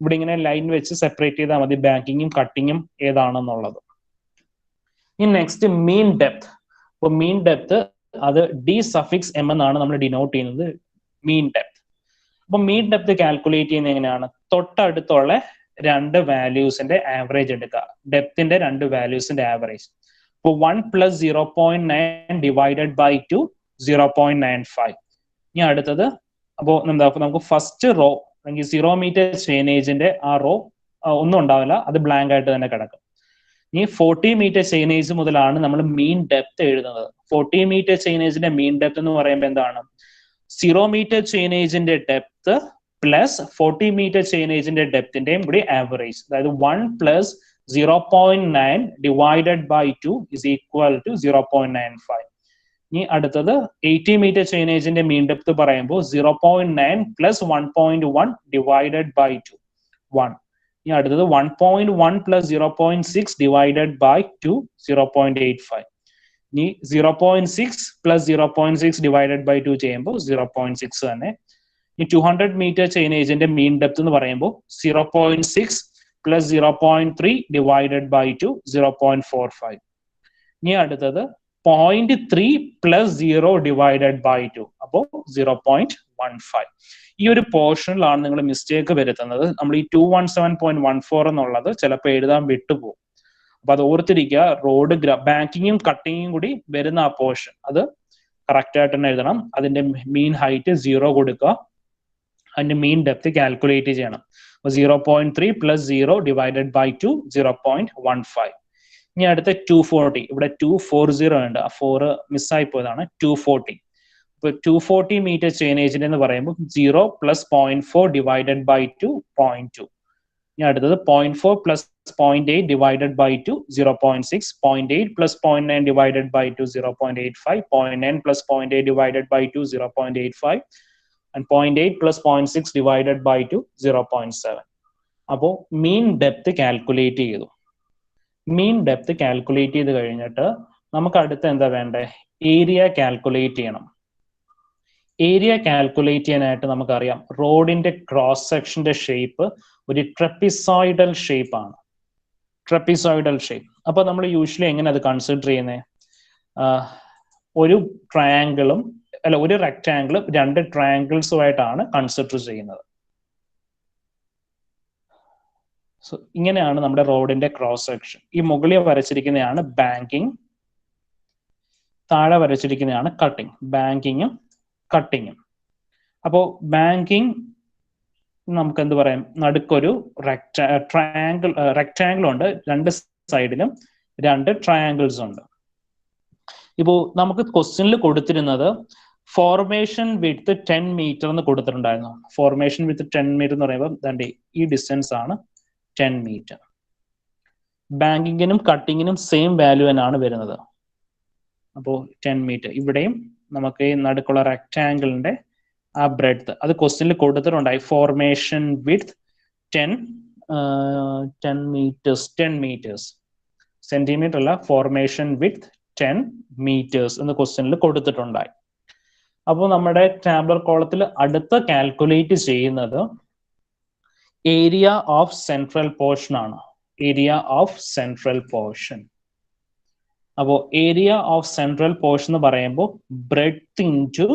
ഇവിടെ ഇങ്ങനെ ലൈൻ വെച്ച് സെപ്പറേറ്റ് ചെയ്താൽ മതി ബാങ്കിങ്ങും കട്ടിങ്ങും ഏതാണെന്നുള്ളത്. ഇനി നെക്സ്റ്റ് മീൻ ഡെപ്ത്. അപ്പോൾ മീൻ ഡെപ്ത് അത് ഡി സഫിക്സ് എം എന്നാണ് നമ്മൾ ഡിനോട്ട് ചെയ്യുന്നത്. മീൻ ഡെപ്ത്. അപ്പൊ മീൻ ഡെപ്ത് കാൽക്കുലേറ്റ് ചെയ്യുന്നത് എങ്ങനെയാണ്? തൊട്ടടുത്തുള്ള രണ്ട് വാല്യൂസിന്റെ ആവറേജ് എടുക്കുക. ഡെപ്തിന്റെ രണ്ട് വാല്യൂസിന്റെ ആവറേജ്. അപ്പോൾ 1 + 0.9 ഡിവൈഡഡ് ബൈ 2 0.95. ഇനി അടുത്തത് അപ്പോൾ നമുക്ക് ഫസ്റ്റ് റോ അല്ലെങ്കിൽ 0 മീറ്റർ ചെയിനേജിന്റെ ആ റോ ഒന്നും ഉണ്ടാവില്ല, അത് ബ്ലാങ്ക് ആയിട്ട് തന്നെ കിടക്കും. ഇനി 40 മീറ്റർ ചെയിനേജ് മുതലാണ് നമ്മൾ മീൻ ഡെപ്ത് എഴുതുന്നത്. 40 മീറ്റർ ചെയിനേജിന്റെ മീൻ ഡെപ്ത് എന്ന് പറയുമ്പോൾ എന്താണ്? 0 മീറ്റർ ചെയിനേജിന്റെ ഡെപ്ത് പ്ലസ് 40 മീറ്റർ ചെയിനേജിന്റെ ഡെപ്തിന്റെയും കൂടി ആവറേജ്. അതായത് 1 + 0.9 divided by 2 is equal to 0.95. ഇനി അടുത്തത് 80 മീറ്റർ ചെയിനേജിന്റെ മീൻ ഡെപ്ത് പറയുമ്പോൾ 0.9 + 1.1 ഡിവൈഡഡ് ബൈ 2 1. ഇനി അടുത്തത് 1.1 + 0.6 ഡിവൈഡഡ് ബൈ 2 0.85. ഇനി 0.6 + 0.6 ഡിവൈഡഡ് ബൈ 2 ചെയ്യുമ്പോൾ 0.6 തന്നെ. ഈ 200 മീറ്റർ ചെയിനേജിന്റെ മീൻ ഡെപ്ത് എന്ന് പറയുമ്പോൾ 0.6 + 0.3 ഡിവൈഡഡ് ബൈ 2 0.45. ഇനി അടുത്തത് 0.3 + 0 ഡിവൈഡഡ് ബൈ 2 അപ്പോൾ 0.15. ഈ ഒരു പോർഷനിലാണ് നിങ്ങൾ മിസ്റ്റേക്ക് വരുത്തുന്നത്. നമ്മൾ ഈ 217.14 എന്നുള്ളത് ചിലപ്പോൾ എഴുതാൻ വിട്ടുപോകും. അപ്പൊ അത് ഓർത്തിരിക്കുക. റോഡ് ബാങ്കിങ്ങും കട്ടിങ്ങും കൂടി വരുന്ന ആ പോർഷൻ അത് കറക്റ്റ് ആയിട്ട് തന്നെ എഴുതണം. അതിന്റെ മീൻ ഹൈറ്റ് 0 കൊടുക്കുക, അതിന്റെ മീൻ ഡെപ്ത് കാൽക്കുലേറ്റ് ചെയ്യണം. 0.3 + 0 ഡിവൈഡഡ് ബൈ 2 0.15. ഇനി അടുത്ത 240. ഇവിടെ 240 ഉണ്ട്, ആ 4 മിസ്സായി പോയതാണ്. 240. ഇപ്പോൾ 240 മീറ്റർ ചെയിനേജിന് എന്ന് പറയുമ്പോൾ 0 പ്ലസ് 0.4 ഡിവൈഡഡ് ബൈ 2 0.2. ഇനി അടുത്തത് 0.4 plus 0.8 divided by 2 0.6, 0.8 plus 0.9 divided by 2 0.85, 0.9 plus 0.8 divided by 2 0.85, and 0.8 plus 0.6 divided by 2 0.7. അപ്പോൾ മീൻ ഡെപ്ത് കാൽക്കുലേറ്റ് ചെയ്തു. മീൻ ഡെപ്ത് കാൽക്കുലേറ്റ് ചെയ്ത് കഴിഞ്ഞിട്ട് നമുക്ക് അടുത്ത് എന്താ വേണ്ടേ? ഏരിയ കാൽക്കുലേറ്റ് ചെയ്യണം. ഏരിയ കാൽക്കുലേറ്റ് ചെയ്യാനായിട്ട് നമുക്കറിയാം റോഡിന്റെ ക്രോസ് സെക്ഷന്റെ ഷേപ്പ് ഒരു ട്രപ്പിസോയിഡൽ ഷേപ്പ് ആണ്. Trapezoidal shape. അപ്പൊ നമ്മൾ യൂഷ്വലി എങ്ങനെ അത് കൺസിഡർ ചെയ്യുന്നത്? ഒരു ട്രയാങ്കിളും അല്ല ഒരു റെക്ടാങ്കിളും രണ്ട് ട്രയാങ്കിൾസുമായിട്ടാണ് കൺസിഡർ ചെയ്യുന്നത്. സോ ഇങ്ങനെയാണ് നമ്മുടെ റോഡിന്റെ ക്രോസ് സെക്ഷൻ. ഈ മുകളിൽ വരച്ചിരിക്കുന്നതാണ് ബാങ്കിങ്, താഴെ വരച്ചിരിക്കുന്നതാണ് കട്ടിങ്. ബാങ്കിങ്ങും കട്ടിങ്ങും. അപ്പോൾ ബാങ്കിങ് നമുക്ക് എന്ത് പറയാം? നടുക്കൊരു റെക്ടാങ്കിൾ ഉണ്ട്, രണ്ട് സൈഡിലും രണ്ട് ട്രയാങ്കിൾസ് ഉണ്ട്. ഇപ്പോൾ നമുക്ക് ക്വസ്റ്റ്യനിൽ കൊടുത്തിരുന്നത് ഫോർമേഷൻ വിഡ്ത്ത് 10 മീറ്റർ എന്ന് കൊടുത്തിട്ടുണ്ടായിരുന്നു. ഫോർമേഷൻ വിഡ്ത്ത് 10 മീറ്റർ എന്ന് പറയുമ്പോൾ ദാണ്ട് ഈ ഡിസ്റ്റൻസ് ആണ് 10 മീറ്റർ. ബാങ്കിങ്ങിനും കട്ടിങ്ങിനും സെയിം വാല്യൂ തന്നെയാണ് വരുന്നത്. അപ്പോൾ 10 മീറ്റർ. ഇവിടെയും നമുക്ക് ഈ നടുക്കുള്ള റെക്ടാങ്കിളിന്റെ ആ ബ്രെഡ്ത്ത് അത് ക്വസ്റ്റ്യനിൽ കൊടുത്തിട്ടുണ്ടായി. Formation width 10 metres. സെന്റിമീറ്റർ അല്ല, ഫോർമേഷൻ വിഡ്ത്ത് 10 മീറ്റേഴ്സ് എന്ന് ക്വസ്റ്റ്യനിൽ കൊടുത്തിട്ടുണ്ടായി. അപ്പോൾ നമ്മുടെ ടാബുലർ കോളത്തിൽ അടുത്ത കാൽക്കുലേറ്റ് ചെയ്യുന്നത് ഏരിയ ഓഫ് സെൻട്രൽ പോർഷൻ ആണ്. Area of central portion. അപ്പോൾ ഏരിയ ഓഫ് സെൻട്രൽ പോർഷൻ എന്ന് പറയുമ്പോൾ breadth into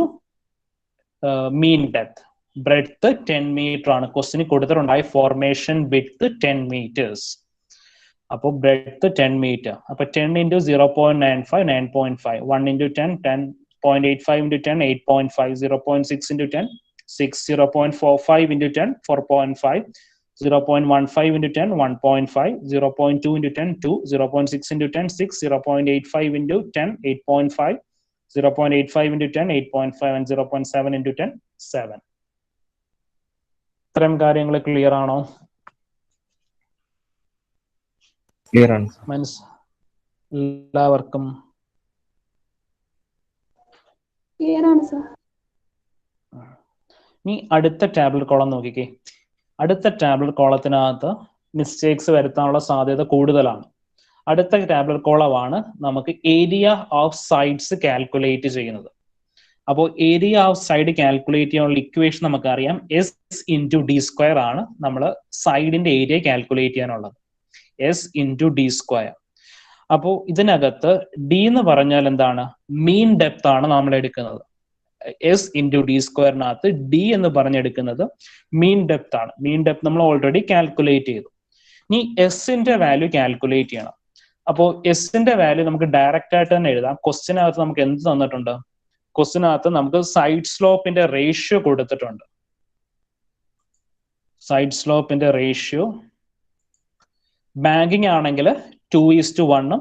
mean depth. Breadth 10 metre ആണ്. ക്വസ്റ്റ്യന് കൊടുത്തിട്ടുണ്ടായി ഫോർമേഷൻ വിഡ്ത്ത് 10 മീറ്റേഴ്സ്. അപ്പോൾ ബ്രെഡ്ത്ത് 10 മീറ്റർ. അപ്പോൾ 10 into 0.95 9.5, 1 into 10 10.85 into 10 8.5, 0.6 into 10 6, 0.45 into 10 4.5, 0.15 into 10 1.5, 0.2 into 10 2, 0.6 into 10 6, 0.85 into 10 8.5, 0.85 into 10 8.5, and 0.7 into 10 7. ഇത്രയും കാര്യങ്ങൾ ക്ലിയർ ആണോ? ക്ലിയർ ആണ്. എല്ലാവർക്കും ക്ലിയർ ആണ് സർ. ഇനി അടുത്ത ടാബുലർ കോളം നോക്കിക്കേ. അടുത്ത ടാബുലർ കോളത്തിനകത്ത് മിസ്റ്റേക്സ് വരുത്താനുള്ള സാധ്യത കൂടുതലാണ്. അടുത്ത ടാബുലർ കോളമാണ് നമുക്ക് ഏരിയ ഓഫ് സൈഡ്സ് കാൽക്കുലേറ്റ് ചെയ്യുന്നത്. അപ്പോൾ ഏരിയ ഓഫ് സൈഡ് കാൽക്കുലേറ്റ് ചെയ്യാനുള്ള ഇക്വേഷൻ നമുക്കറിയാം എസ് ഇൻറ്റു ഡി സ്ക്വയർ ആണ് നമ്മൾ സൈഡിന്റെ ഏരിയ കാൽക്കുലേറ്റ് ചെയ്യാനുള്ളത്. S into D square. അപ്പോൾ ഇതിനകത്ത് ഡി എന്ന് പറഞ്ഞാൽ എന്താണ്? മീൻ ഡെപ്ത് ആണ് നമ്മൾ എടുക്കുന്നത്. എസ് ഇൻറ്റു ഡി സ്ക്വയറിനകത്ത് ഡി എന്ന് പറഞ്ഞെടുക്കുന്നത് മീൻ ഡെപ്ത് ആണ്. മീൻ ഡെപ്ത് നമ്മൾ ഓൾറെഡി കാൽക്കുലേറ്റ് ചെയ്തു. ഇനി എസിന്റെ വാല്യൂ കാൽക്കുലേറ്റ് ചെയ്യണം. അപ്പോൾ എസിന്റെ വാല്യൂ നമുക്ക് ഡയറക്റ്റ് ആയിട്ട് തന്നെ എഴുതാം. ക്വസ്റ്റ്യനകത്ത് നമുക്ക് എന്ത് തന്നിട്ടുണ്ട്? ക്വസ്റ്റ്യനകത്ത് നമുക്ക് സൈഡ് സ്ലോപ്പിന്റെ റേഷ്യോ കൊടുത്തിട്ടുണ്ട്. സൈഡ് സ്ലോപ്പിന്റെ റേഷ്യോ ബാങ്കിങ് ആണെങ്കിൽ 2:1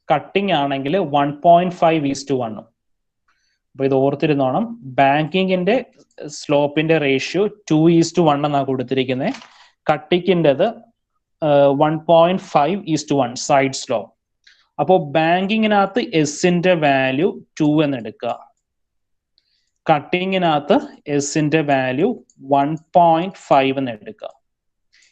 കട്ടിങ് ആണെങ്കിൽ 1.5:1. അപ്പൊ ഇത് ഓർത്തിരുന്നോണം. ബാങ്കിങ്ങിന്റെ സ്ലോപ്പിന്റെ റേഷ്യോ 2:1 എന്നാണ് കൊടുത്തിരിക്കുന്നത്. കട്ടിങ്ങിൻ്റെത് 1.5:1 സൈഡ് സ്ലോപ്പ്. അപ്പോൾ ബാങ്കിങ്ങിനകത്ത് എസിന്റെ വാല്യൂ 2 എന്ന് എടുക്കുക. കട്ടിങ്ങിനകത്ത് എസിന്റെ വാല്യൂ 1.5 എന്ന് എടുക്കുക.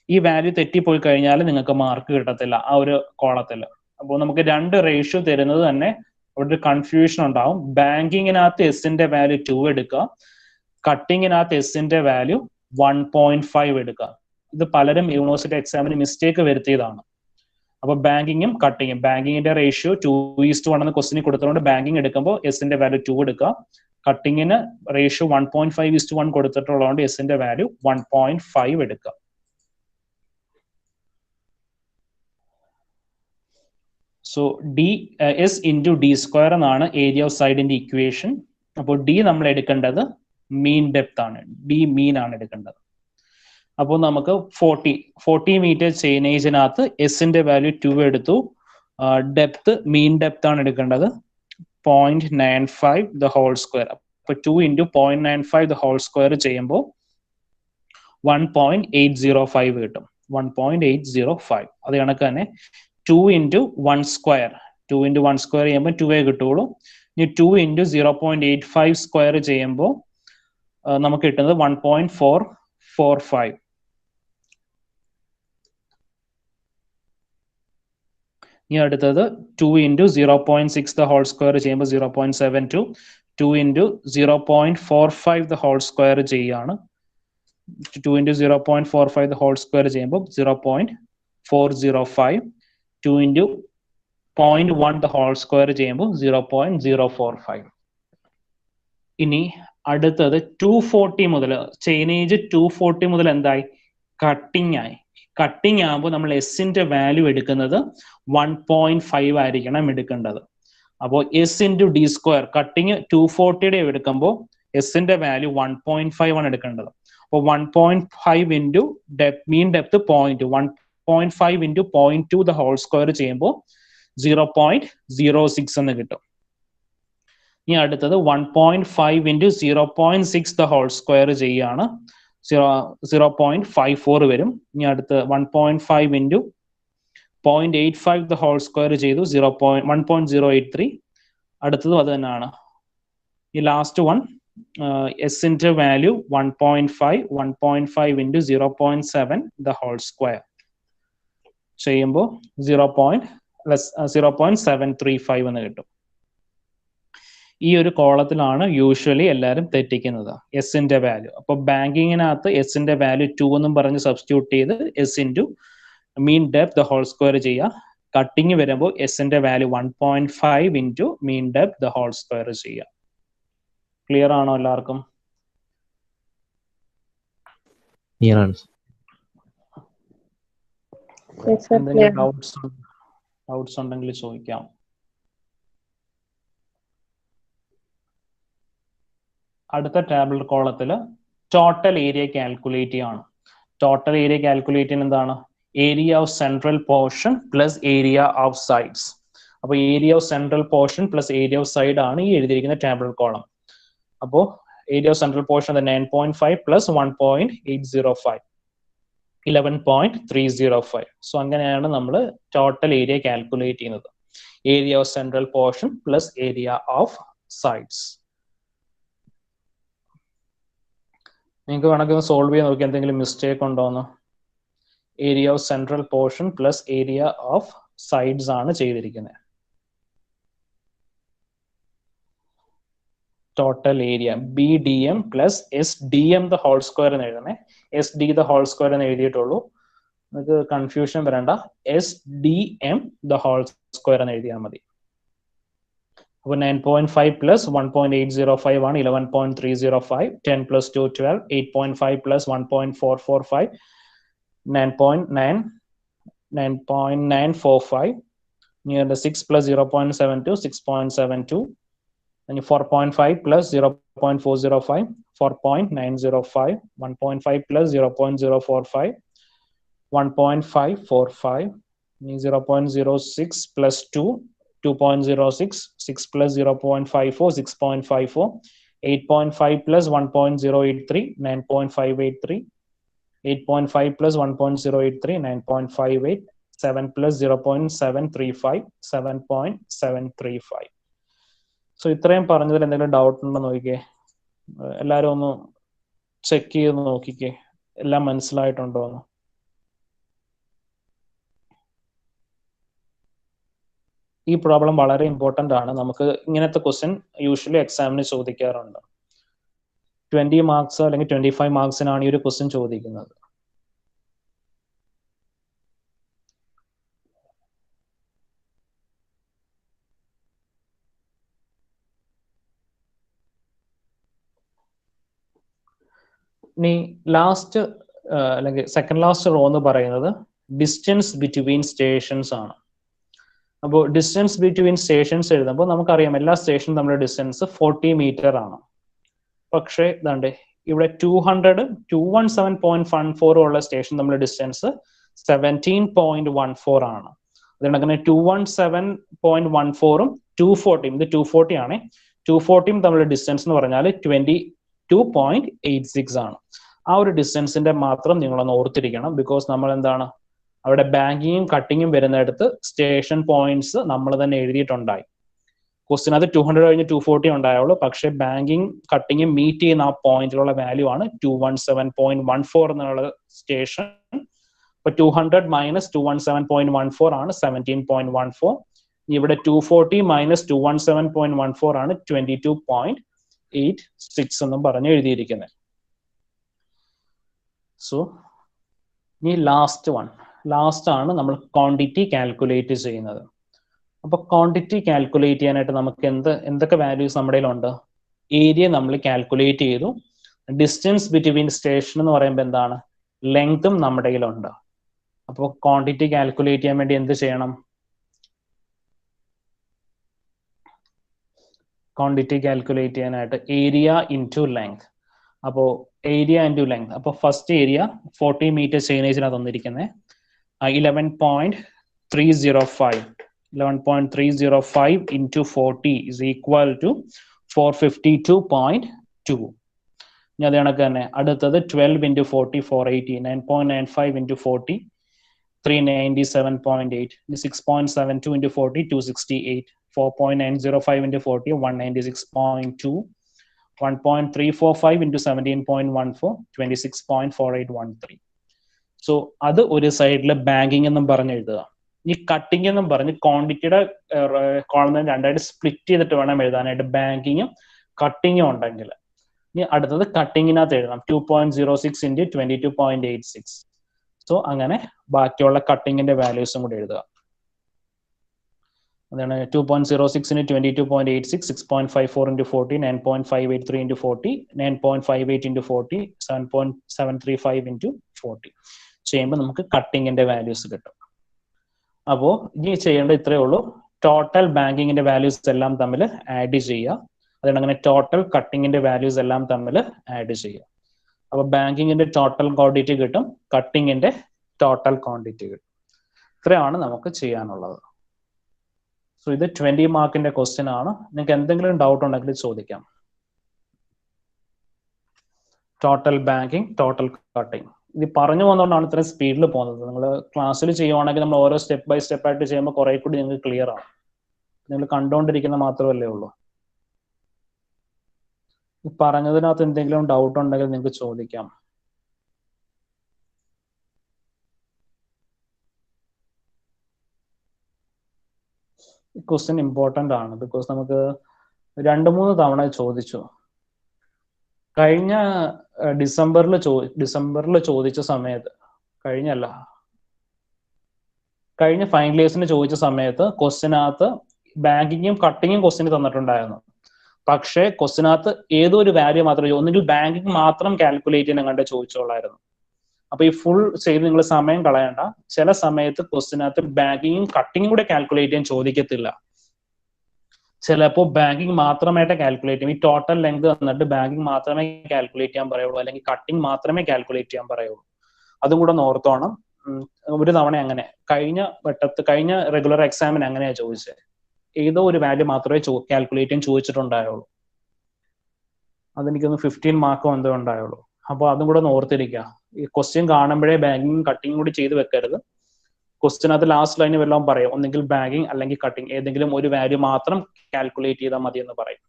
ഈ വാല്യൂ തെറ്റിപ്പോയി കഴിഞ്ഞാൽ നിങ്ങൾക്ക് മാർക്ക് കിട്ടത്തില്ല ആ ഒരു കോളത്തിൽ. അപ്പോൾ നമുക്ക് രണ്ട് റേഷ്യോ തരുന്നത് തന്നെ അവിടെ ഒരു കൺഫ്യൂഷൻ ഉണ്ടാവും. ബാങ്കിങ്ങിനകത്ത് എസിന്റെ വാല്യൂ 2 എടുക്കുക, കട്ടിങ്ങിനകത്ത് എസിന്റെ വാല്യൂ 1.5 എടുക്കുക. ഇത് പലരും യൂണിവേഴ്സിറ്റി എക്സാമിന് മിസ്റ്റേക്ക് വരുത്തിയതാണ്. അപ്പൊ ബാങ്കിങ്ങും കട്ടിങ്ങും, ബാങ്കിങ്ങിന്റെ റേഷ്യോ 2:1 എന്ന് ക്വസ്റ്റിന് കൊടുത്തുകൊണ്ട് ബാങ്കിങ് എടുക്കുമ്പോൾ എസിന്റെ വാല്യൂ 2 എടുക്കുക. കട്ടിങ്ങിന് റേഷ്യോ 1.5:1 കൊടുത്തിട്ടുള്ളതുകൊണ്ട് എസിന്റെ വാല്യൂ 1.5 എടുക്കുക. So D S into D square എന്നാണ് ഏരിയ ഓഫ് സൈഡിന്റെ ഇക്വേഷൻ. അപ്പോൾ ഡി നമ്മൾ എടുക്കേണ്ടത് മീൻ ഡെപ്ത് ആണ്. ഡി മീൻ ആണ് എടുക്കേണ്ടത്. അപ്പോൾ നമുക്ക് 40 മീറ്റർ ചെയിനേജിനകത്ത് എസിന്റെ വാല്യൂ 2 എടുത്തു. ഡെപ്ത് മീൻ ഡെപ്ത് ആണ് എടുക്കേണ്ടത് 0.95 ദ ഹോൾ സ്ക്വയർ. അപ്പൊ 2 into 0.95 the whole square ചെയ്യുമ്പോൾ 1.805 കിട്ടും. 1.805. അത് കണക്ക് തന്നെ 2 into 1 square. 2 into 1 square ചെയ്യുമ്പോൾ 2 കിട്ടുള്ളൂ. ഇനി 2 into 0.85 square ചെയ്യുമ്പോൾ നമുക്ക് കിട്ടുന്നത് 1.445. ഇനി അടുത്തത് 2 into 0.6 the whole square ചെയ്യുമ്പോൾ 0.72. 2 into 0.45 the whole square ചെയ്യാണ്. 2 into 0.45 the whole square ചെയ്യുമ്പോൾ 0.405. 2 into 0.1 the whole square ചെയ്യുമ്പോൾ 0.045. ഇനി അടുത്തത് 240 മുതൽ ചെയിനേജ് 240 മുതൽ എന്തായി? കട്ടിങ് ആയി. കട്ടിങ് ആകുമ്പോൾ നമ്മൾ എസിന്റെ വാല്യൂ എടുക്കുന്നത് 1.5 ആയിരിക്കണം എടുക്കേണ്ടത്. അപ്പോൾ S into D square cutting 240 എടുക്കുമ്പോൾ എസിന്റെ വാല്യൂ 1.5 ആണ് എടുക്കേണ്ടത്. അപ്പോൾ 1.5 into mean depth 1.5 into 0.2 the whole square ചെയ്യുമ്പോൾ 0.06 എന്ന് കിട്ടും. ഇനി അടുത്തത് 1.5 ഇൻറ്റു 0.6 ദ ഹോൾ സ്ക്വയർ ചെയ്യാണ് 0.54 വരും. ഇനി അടുത്ത് 1.5 ഇൻറ്റു 0.85 ദ ഹോൾ സ്ക്വയർ ചെയ്തു 1.083. അടുത്തതും അത് തന്നെയാണ്. ഈ ലാസ്റ്റ് വൺ എസിന്റെ value 1.5 into 0.7 the whole square ചെയ്യുമ്പോൾ 0.735 എന്ന് കിട്ടും. ഈ ഒരു കോളത്തിലാണ് യൂഷ്വലി എല്ലാവരും തെറ്റിക്കുന്നത് എസിന്റെ വാല്യൂ. അപ്പൊ ബാങ്കിങ്ങിനകത്ത് എസിന്റെ വാല്യൂ 2 എന്നും പറഞ്ഞ് സബ്സ്റ്റിറ്റ്യൂട്ട് ചെയ്ത് S into mean depth the whole square ചെയ്യുക. കട്ടിങ് വരുമ്പോൾ എസിന്റെ value 1.5 into mean depth the whole square ചെയ്യുക. ക്ലിയർ ആണോ എല്ലാവർക്കും? എന്തെങ്കിലും ഡൗട്ട്സ് ഉണ്ടെങ്കിൽ ചോദിക്കാം. അടുത്ത ടാബിൾ കോളത്തിൽ ടോട്ടൽ ഏരിയ കാൽക്കുലേറ്റ് ചെയ്യാണ്. ടോട്ടൽ ഏരിയ കാൽക്കുലേറ്റ് ചെയ്യുന്നത് എന്താണ്? Area of central portion plus area of sides. അപ്പൊ area of central portion plus area of side ആണ് ഈ എഴുതിയിരിക്കുന്ന ടാബിൾ കോളം. അപ്പോൾ ഏരിയ ഓഫ് സെൻട്രൽ പോർഷൻ 9.5 പ്ലസ് 1.805 11.305. സോ അങ്ങനെയാണ് നമ്മൾ ടോട്ടൽ ഏരിയ കാൽക്കുലേറ്റ് ചെയ്യുന്നത്. Area of central portion plus area of sides. നിങ്ങൾക്ക് വേണമെങ്കിൽ സോൾവ് ചെയ്യാൻ നോക്കി എന്തെങ്കിലും മിസ്റ്റേക്ക് ഉണ്ടോന്ന്. Area of central portion plus area of sides ആണ് ചെയ്തിരിക്കുന്നത്. Total area BDM plus SDM the whole square എന്ന് എഴുതണേ. SD ദ ഹോൾ സ്ക്വയർ എന്ന് എഴുതിയിട്ടുള്ളൂ. നിങ്ങൾക്ക് കൺഫ്യൂഷൻ വരണ്ട. SDM ദ ഹോൾ സ്ക്വയർ എന്ന് എഴുതിയാൽ മതി. അപ്പോൾ 9.5 പ്ലസ് 1.805 ആണ് 11.305. 10 plus 2 12. 8.5 plus 1.445 9.945. near the 6 plus 0.72 6.72. and 4.5 plus 0.405 4.905. 1.5 plus 0.045 1.545. 0.06 plus 2 2.06. 6 plus 0.54 6.54. 8.5 plus 1.083 9.583. 8.5 plus 1.083 9.58. 7 plus 0.735 7.735. So ഇത്രയും പറഞ്ഞതിൽ എന്തെങ്കിലും ഡൗട്ട് ഉണ്ടോ നോക്കിക്കേ. എല്ലാവരും ഒന്ന് ചെക്ക് ചെയ്ത് നോക്കിക്കേ എല്ലാം മനസ്സിലായിട്ടുണ്ടോ എന്ന്. ഈ പ്രോബ്ലം വളരെ ഇമ്പോർട്ടൻ്റ് ആണ്. നമുക്ക് ഇങ്ങനത്തെ ക്വസ്റ്റ്യൻ യൂഷ്വലി എക്സാമിന് ചോദിക്കാറുണ്ട്. 20 മാർക്സ് അല്ലെങ്കിൽ 25 മാർക്സിനാണ് ഈ ഒരു ക്വസ്റ്റ്യൻ ചോദിക്കുന്നത്. ഇനി ലാസ്റ്റ് അല്ലെങ്കിൽ സെക്കൻഡ് ലാസ്റ്റ് റോ എന്ന് പറയുന്നത് ഡിസ്റ്റൻസ് ബിറ്റ്വീൻ സ്റ്റേഷൻസ് ആണ്. അപ്പോൾ ഡിസ്റ്റൻസ് ബിറ്റ്വീൻ സ്റ്റേഷൻസ് എഴുതുമ്പോൾ നമുക്കറിയാം എല്ലാ സ്റ്റേഷനും നമ്മുടെ ഡിസ്റ്റൻസ് 40 മീറ്റർ ആണ്. പക്ഷേ ഇതാണ്ട് ഇവിടെ 217.14 ഉള്ള സ്റ്റേഷൻ നമ്മുടെ ഡിസ്റ്റൻസ് 17.14 ആണ്. അതുകൊണ്ട് അങ്ങനെ 217.14ഉം 240 ഇത് 240 ആണ്. 240 തമ്മിലുള്ള ഡിസ്റ്റൻസ് എന്ന് പറഞ്ഞാൽ 22.86 ആണ്. ആ ഒരു ഡിസ്റ്റൻസിന്റെ മാത്രം നിങ്ങളൊന്ന് ഓർത്തിരിക്കണം. ബിക്കോസ് നമ്മൾ എന്താണ് അവിടെ ബാങ്കിങ്ങും കട്ടിങ്ങും വരുന്നിടത്ത് സ്റ്റേഷൻ പോയിന്റ്സ് നമ്മൾ തന്നെ എഴുതിയിട്ടുണ്ടായി. ക്വസ്റ്റിനകത്ത് 200 കഴിഞ്ഞ് 240 ഉണ്ടായുള്ളൂ. പക്ഷേ ബാങ്കിങ് കട്ടിങ്ങും മീറ്റ് ചെയ്യുന്ന ആ പോയിന്റിലുള്ള വാല്യൂ ആണ് 217.14 എന്നുള്ള സ്റ്റേഷൻ. അപ്പൊ 200 മൈനസ് 217.14 ആണ് 17.14. ഇവിടെ 240 മൈനസ് 217.14 ആണ് 22.86 എന്നും പറഞ്ഞ് എഴുതിയിരിക്കുന്നത്. സോ ഇനി ലാസ്റ്റ് ആണ് നമ്മൾ ക്വാണ്ടിറ്റി കാൽക്കുലേറ്റ് ചെയ്യുന്നത്. അപ്പൊ ക്വാണ്ടിറ്റി കാൽക്കുലേറ്റ് ചെയ്യാനായിട്ട് നമുക്ക് എന്തൊക്കെ വാല്യൂസ് നമ്മുടെ കയ്യിലുണ്ട്? ഏരിയ നമ്മൾ കാൽക്കുലേറ്റ് ചെയ്തു. ഡിസ്റ്റൻസ് ബിറ്റ്വീൻ സ്റ്റേഷൻ എന്ന് പറയുമ്പോൾ എന്താണ്? ലെങ്തും നമ്മുടെ കയ്യിലുണ്ട്. അപ്പോൾ ക്വാണ്ടിറ്റി കാൽക്കുലേറ്റ് ചെയ്യാൻ വേണ്ടി എന്ത് ചെയ്യണം? ക്വാണ്ടിറ്റി കാൽക്കുലേറ്റ് ചെയ്യാനായിട്ട് ഏരിയ ഇൻറ്റു ലെങ്ത്. അപ്പോൾ ഏരിയ ഇൻറ്റു ലെങ്ത്. അപ്പോൾ ഫസ്റ്റ് ഏരിയ 40 മീറ്റർ ചെയിനേജിനാണ് തന്നിരിക്കുന്നത്. 11.305 into 40 is equal to 452.2. ഇനി അത് കണക്ക് തന്നെ അടുത്തത് 12 into 40 480, 9.95 into 40 397.8, 6.72 into 40 268, 4.905 into 40 196.2, 1.345 into 17.14 26.4813. So അത് ഒരു സൈഡിൽ ബാങ്കിങ് എന്നും പറഞ്ഞ് എഴുതുക. ഈ കട്ടിങ് എന്നും പറഞ്ഞ് ക്വാണ്ടിറ്റിയുടെ കോളം രണ്ടായിട്ട് സ്പ്ലിറ്റ് ചെയ്തിട്ട് വേണം എഴുതാനായിട്ട്, ബാങ്കിങ്ങും കട്ടിങ്ങും ഉണ്ടെങ്കിൽ. ഇനി അടുത്തത് കട്ടിങ്ങിനകത്ത് എഴുതാം 2.06 into 22.86. സോ അങ്ങനെ ബാക്കിയുള്ള കട്ടിങ്ങിന്റെ വാല്യൂസും കൂടി എഴുതുക. അതാണ് 2.06 into 22.86, 6.54 into 40, 9.583 into 40, 9.58 into 40, 7.735 into 40 ചെയ്യുമ്പോൾ നമുക്ക് കട്ടിങ്ങിന്റെ വാല്യൂസ് കിട്ടും. അപ്പോൾ ഇനി ചെയ്യേണ്ട ഇത്രയേ ഉള്ളൂ. ടോട്ടൽ ബാങ്കിങ്ങിന്റെ വാല്യൂസ് എല്ലാം തമ്മിൽ ആഡ് ചെയ്യുക. അതുകൊണ്ട് അങ്ങനെ ടോട്ടൽ കട്ടിങ്ങിന്റെ വാല്യൂസ് എല്ലാം തമ്മിൽ ആഡ് ചെയ്യുക. അപ്പൊ ബാങ്കിങ്ങിന്റെ ടോട്ടൽ ക്വാണ്ടിറ്റി കിട്ടും, കട്ടിങ്ങിന്റെ ടോട്ടൽ ക്വാണ്ടിറ്റി കിട്ടും. ഇത്രയാണ് നമുക്ക് ചെയ്യാനുള്ളത്. സോ ഇത് 20 മാർക്കിന്റെ ക്വസ്റ്റ്യൻ ആണ്. നിങ്ങൾക്ക് എന്തെങ്കിലും ഡൗട്ട് ഉണ്ടെങ്കിൽ ചോദിക്കാം. ടോട്ടൽ ബാങ്കിങ്, ടോട്ടൽ കട്ടിങ് ഇത് പറഞ്ഞു പോകുന്നതുകൊണ്ടാണ് ഇത്രയും സ്പീഡിൽ പോകുന്നത്. നിങ്ങൾ ക്ലാസ്സിൽ ചെയ്യുവാണെങ്കിൽ നമ്മൾ ഓരോ സ്റ്റെപ്പ് ബൈ സ്റ്റെപ്പ് ആയിട്ട് ചെയ്യുമ്പോൾ കുറെ കൂടി നിങ്ങൾക്ക് ക്ലിയർ ആണ്. നിങ്ങൾ കണ്ടുകൊണ്ടിരിക്കുന്ന മാത്രമല്ലേ ഉള്ളൂ. പറഞ്ഞതിനകത്ത് എന്തെങ്കിലും ഡൗട്ട് ഉണ്ടെങ്കിൽ നിങ്ങൾക്ക് ചോദിക്കാം. ഈ ക്വസ്റ്റ്യൻ ഇമ്പോർട്ടൻ്റ് ആണ്. ബിക്കോസ് നമുക്ക് 2-3 തവണ ചോദിച്ചു. കഴിഞ്ഞ ഡിസംബറിൽ ചോദിച്ച സമയത്ത്, കഴിഞ്ഞ ഫൈനൽ ഇയേഴ്സിന് ചോദിച്ച സമയത്ത് ക്വസ്റ്റ്യനകത്ത് ബാങ്കിങ്ങും കട്ടിങ്ങും ക്വസ്റ്റ്യൻ തന്നിട്ടുണ്ടായിരുന്നു. പക്ഷേ ക്വസ്റ്റ്യനകത്ത് ഏതോ ഒരു വാല്യൂ മാത്രമേ, ഒന്നുകിൽ ബാങ്കിങ് മാത്രം കാൽക്കുലേറ്റ് ചെയ്യാൻ കണ്ട് ചോദിച്ചോളായിരുന്നു. അപ്പൊ ഈ ഫുൾ ചെയ്ത് നിങ്ങൾ സമയം കളയണ്ട. ചില സമയത്ത് ക്വസ്റ്റ്യനകത്ത് ബാങ്കിങ്ങും കട്ടിങ്ങും കൂടെ കാൽക്കുലേറ്റ് ചെയ്യാൻ ചോദിക്കത്തില്ല. ചിലപ്പോൾ ബാങ്കിങ് മാത്രമായിട്ട് കാൽക്കുലേറ്റ് ചെയ്യും. ഈ ടോട്ടൽ ലെങ്ത് തന്നിട്ട് ബാങ്കിങ് മാത്രമേ കാൽക്കുലേറ്റ് ചെയ്യാൻ പറയുള്ളൂ, അല്ലെങ്കിൽ കട്ടിങ് മാത്രമേ കാൽക്കുലേറ്റ് ചെയ്യാൻ പറയുള്ളൂ. അതും കൂടെ ഒന്ന് ഓർത്തോണം. ഒരു തവണ അങ്ങനെ കഴിഞ്ഞ റെഗുലർ എക്സാമിന് അങ്ങനെയാ ചോദിച്ചത്. ഏതോ ഒരു വാല്യൂ മാത്രമേ കാൽക്കുലേറ്റ് ചെയ്യാൻ ചോദിച്ചിട്ടുണ്ടായുള്ളൂ. അതെനിക്കൊന്ന് 15 മാർക്കോ എന്തോ ഉണ്ടായുള്ളൂ. അപ്പോൾ അതും കൂടെ ഒന്ന് ഓർത്തിരിക്കുക. ഈ ക്വസ്റ്റ്യൻ കാണുമ്പോഴേ ബാങ്കിങ് കട്ടിങ് കൂടി ചെയ്ത് വെക്കരുത്. ക്വസ്റ്റ്യനകത്ത് ലാസ്റ്റ് ലൈനിൽ വല്ലതും പറയും, ഒന്നെങ്കിൽ ബാങ്കിങ് അല്ലെങ്കിൽ കട്ടിങ്, ഏതെങ്കിലും ഒരു വാല്യൂ മാത്രം കാൽക്കുലേറ്റ് ചെയ്താൽ മതി എന്ന് പറയും.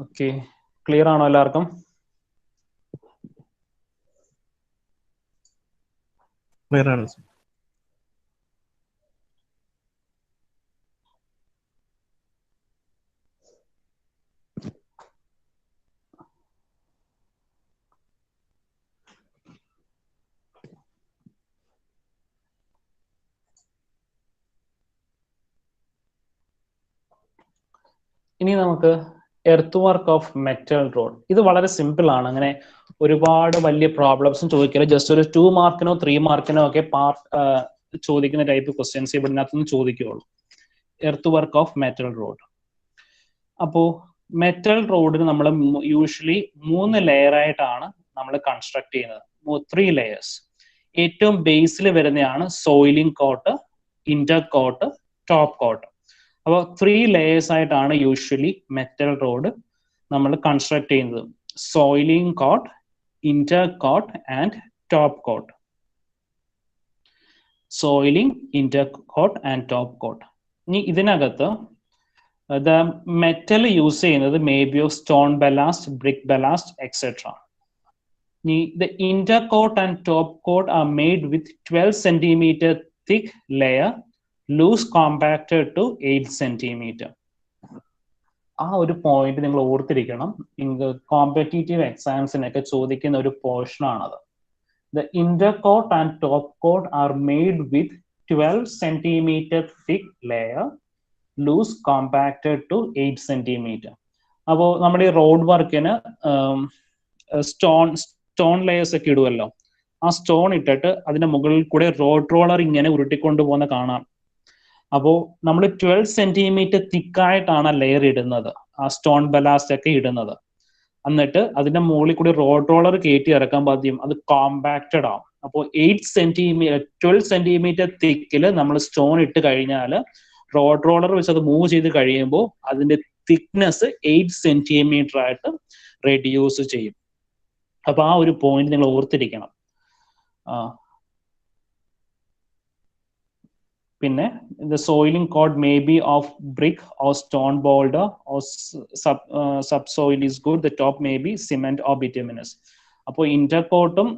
ഓക്കെ, ക്ലിയർ ആണോ എല്ലാവർക്കും? ക്ലിയർ ആണ്. ഇനി നമുക്ക് earth work of metal road. ഇത് വളരെ സിമ്പിൾ ആണ്. അങ്ങനെ ഒരുപാട് വലിയ പ്രോബ്ലംസും ചോദിക്കില്ല. ജസ്റ്റ് ഒരു 2 മാർക്കിനോ 3 മാർക്കിനോ ഒക്കെ ചോദിക്കുന്ന ടൈപ്പ് ക്വസ്റ്റ്യൻസ് ഇതിനകത്തുനിന്ന് ചോദിക്കുകയുള്ളൂ. Earth work of metal road. അപ്പോൾ മെറ്റൽ റോഡിന് നമ്മൾ യൂഷ്വലി 3 ലെയർ ആയിട്ടാണ് നമ്മൾ കൺസ്ട്രക്ട് ചെയ്യുന്നത്. 3 ലെയേഴ്സ്. ഏറ്റവും ബേസിൽ വരുന്നതാണ് soiling coat, inter coat, top coat. അപ്പോൾ 3 layers ആയിട്ടാണ് യൂഷ്വലി മെറ്റൽ റോഡ് നമ്മൾ കൺസ്ട്രക്ട് ചെയ്യുന്നത്. Soiling coat, inter coat and top coat. Soiling, inter coat and top coat. ഇനി ഇതിനകത്ത് മെറ്റൽ യൂസ് ചെയ്യുന്നത് may be of stone ballast, brick ballast etcetera. The intercoat and top coat are made with 12 cm thick layer, loose compacted to 8 cm. ആ ഒരു point നിങ്ങൾ ഓർത്തിരിക്കണം. Competitive എക്സാംസിനൊക്കെ ചോദിക്കുന്ന ഒരു portion ആണത്. The intercoat and top coat are made with 12 cm thick layer, loose compacted to 8 cm. അപ്പോൾ നമ്മുടെ ഈ റോഡ് വർക്കിന് സ്റ്റോൺ ലെയേഴ്സ് ഒക്കെ ഇടുമല്ലോ. ആ സ്റ്റോൺ ഇട്ടിട്ട് അതിന്റെ മുകളിൽ കൂടെ റോഡ് റോളർ ഇങ്ങനെ ഉരുട്ടിക്കൊണ്ടു പോകുന്ന കാണാം. അപ്പോൾ നമ്മൾ 12 സെന്റിമീറ്റർ തിക്കായിട്ടാണ് ലെയർ ഇടുന്നത്, ആ സ്റ്റോൺ ബലാസ്റ്റ് ഒക്കെ ഇടുന്നത്. എന്നിട്ട് അതിന്റെ മുകളിൽ കൂടി റോഡ് റോളർ കയറ്റി ഇറക്കാൻ പറ്റും, അത് കോമ്പാക്റ്റഡ് ആവും. അപ്പോൾ 12 സെന്റിമീറ്റർ തിക്കിൽ നമ്മൾ സ്റ്റോൺ ഇട്ട് കഴിഞ്ഞാൽ റോഡ് റോളർ വെച്ച് അത് മൂവ് ചെയ്ത് കഴിയുമ്പോൾ അതിന്റെ തിക്നെസ് 8 സെന്റിമീറ്റർ ആയിട്ട് റെഡ്യൂസ് ചെയ്യും. അപ്പൊ ആ ഒരു പോയിന്റ് നിങ്ങൾ ഓർത്തിരിക്കണം. പിന്നെ the soiling coat may be of brick or stone boulder or subsoil is good. The top may be cement or bituminous. അപ്പോൾ ഇന്റർകോട്ടും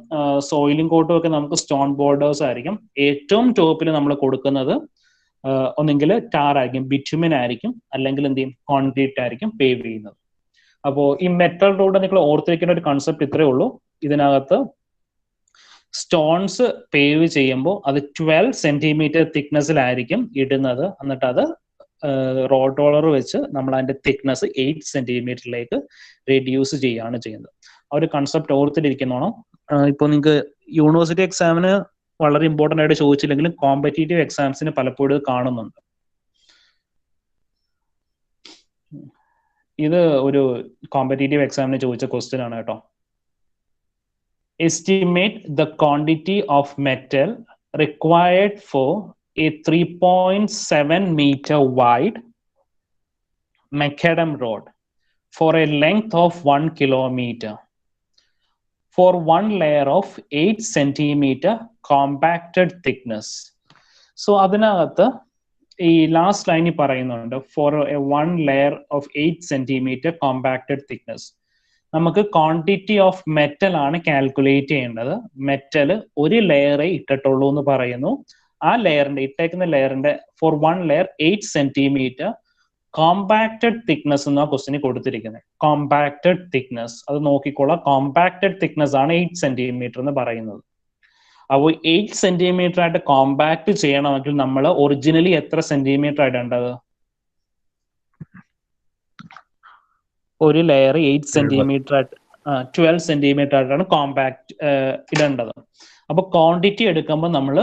സോയിലിംഗ് കോട്ടും ഒക്കെ നമുക്ക് സ്റ്റോൺ ബോർഡേഴ്സ് ആയിരിക്കും. ഏറ്റവും ടോപ്പിൽ നമ്മൾ കൊടുക്കുന്നത് ഒന്നെങ്കിൽ ടാർ ആയിരിക്കും, ബിറ്റുമിൻ ആയിരിക്കും, അല്ലെങ്കിൽ എന്ത് ചെയ്യും, കോൺക്രീറ്റ് ആയിരിക്കും പേവ് ചെയ്യുന്നത്. അപ്പോൾ ഈ മെറ്റൽ റോഡ് നിങ്ങൾ ഓർത്തിരിക്കേണ്ട ഒരു കൺസെപ്റ്റ് ഇത്രയേ ഉള്ളൂ. ഇതിനകത്ത് സ്റ്റോൺസ് പേവ് ചെയ്യുമ്പോൾ അത് 12 സെന്റിമീറ്റർ തിക്നെസ്സിലായിരിക്കും ഇടുന്നത്. എന്നിട്ട് അത് റോഡ് റോളർ വെച്ച് നമ്മൾ അതിന്റെ തിക്നെസ് 8 സെന്റിമീറ്ററിലേക്ക് റെഡ്യൂസ് ചെയ്യുകയാണ് ചെയ്യുന്നത്. ആ ഒരു കൺസെപ്റ്റ് ഓർത്തിരിക്കുന്നോണം. ഇപ്പോൾ നിങ്ങൾക്ക് യൂണിവേഴ്സിറ്റി എക്സാമിന് വളരെ ഇമ്പോർട്ടൻ്റ് ആയിട്ട് ചോദിച്ചില്ലെങ്കിലും കോമ്പറ്റീറ്റീവ് എക്സാംസിന് പലപ്പോഴും കാണുന്നുണ്ട്. ഇത് ഒരു കോമ്പറ്റീറ്റീവ് എക്സാമിന് ചോദിച്ച ക്വസ്റ്റ്യൻ ആണ് കേട്ടോ. Estimate the quantity of metal required for a 3.7 meter wide macadam rod for a length of 1 kilometer for one layer of 8 centimeter compacted thickness. So അതിനകത്ത് ഈ ലാസ്റ്റ് ലൈനിൽ പറയുന്നുണ്ട് for a one layer of 8 centimeter compacted thickness. നമുക്ക് quantity of metal ആണ് calculate ചെയ്യേണ്ടത്. Metal ഒരു ലെയറെ ഇട്ടിട്ടുള്ളൂ എന്ന് പറയുന്നു. ആ ലെയറിന്റെ ഇട്ടേക്കുന്ന ലെയറിന്റെ for one layer 8 centimetre compacted thickness എന്നാ ക്വസ്റ്റിന് കൊടുത്തിരിക്കുന്നത്. കോമ്പാക്റ്റഡ് തിക്നെസ് അത് നോക്കിക്കോളാം. കോമ്പാക്റ്റഡ് തിക്നെസ് ആണ് 8 സെന്റിമീറ്റർ എന്ന് പറയുന്നത്. അപ്പോൾ 8 സെന്റിമീറ്റർ ആയിട്ട് കോമ്പാക്ട് ചെയ്യണമെങ്കിൽ നമ്മൾ ഒറിജിനലി എത്ര സെന്റിമീറ്റർ ആയിടേണ്ടത്? ഒരു ലെയർ 8 സെന്റിമീറ്റർ ആയിട്ട് 12 സെന്റിമീറ്റർ ആയിട്ടാണ് കോമ്പാക്ട് ഇടേണ്ടത്. അപ്പൊ ക്വാണ്ടിറ്റി എടുക്കുമ്പോൾ നമ്മൾ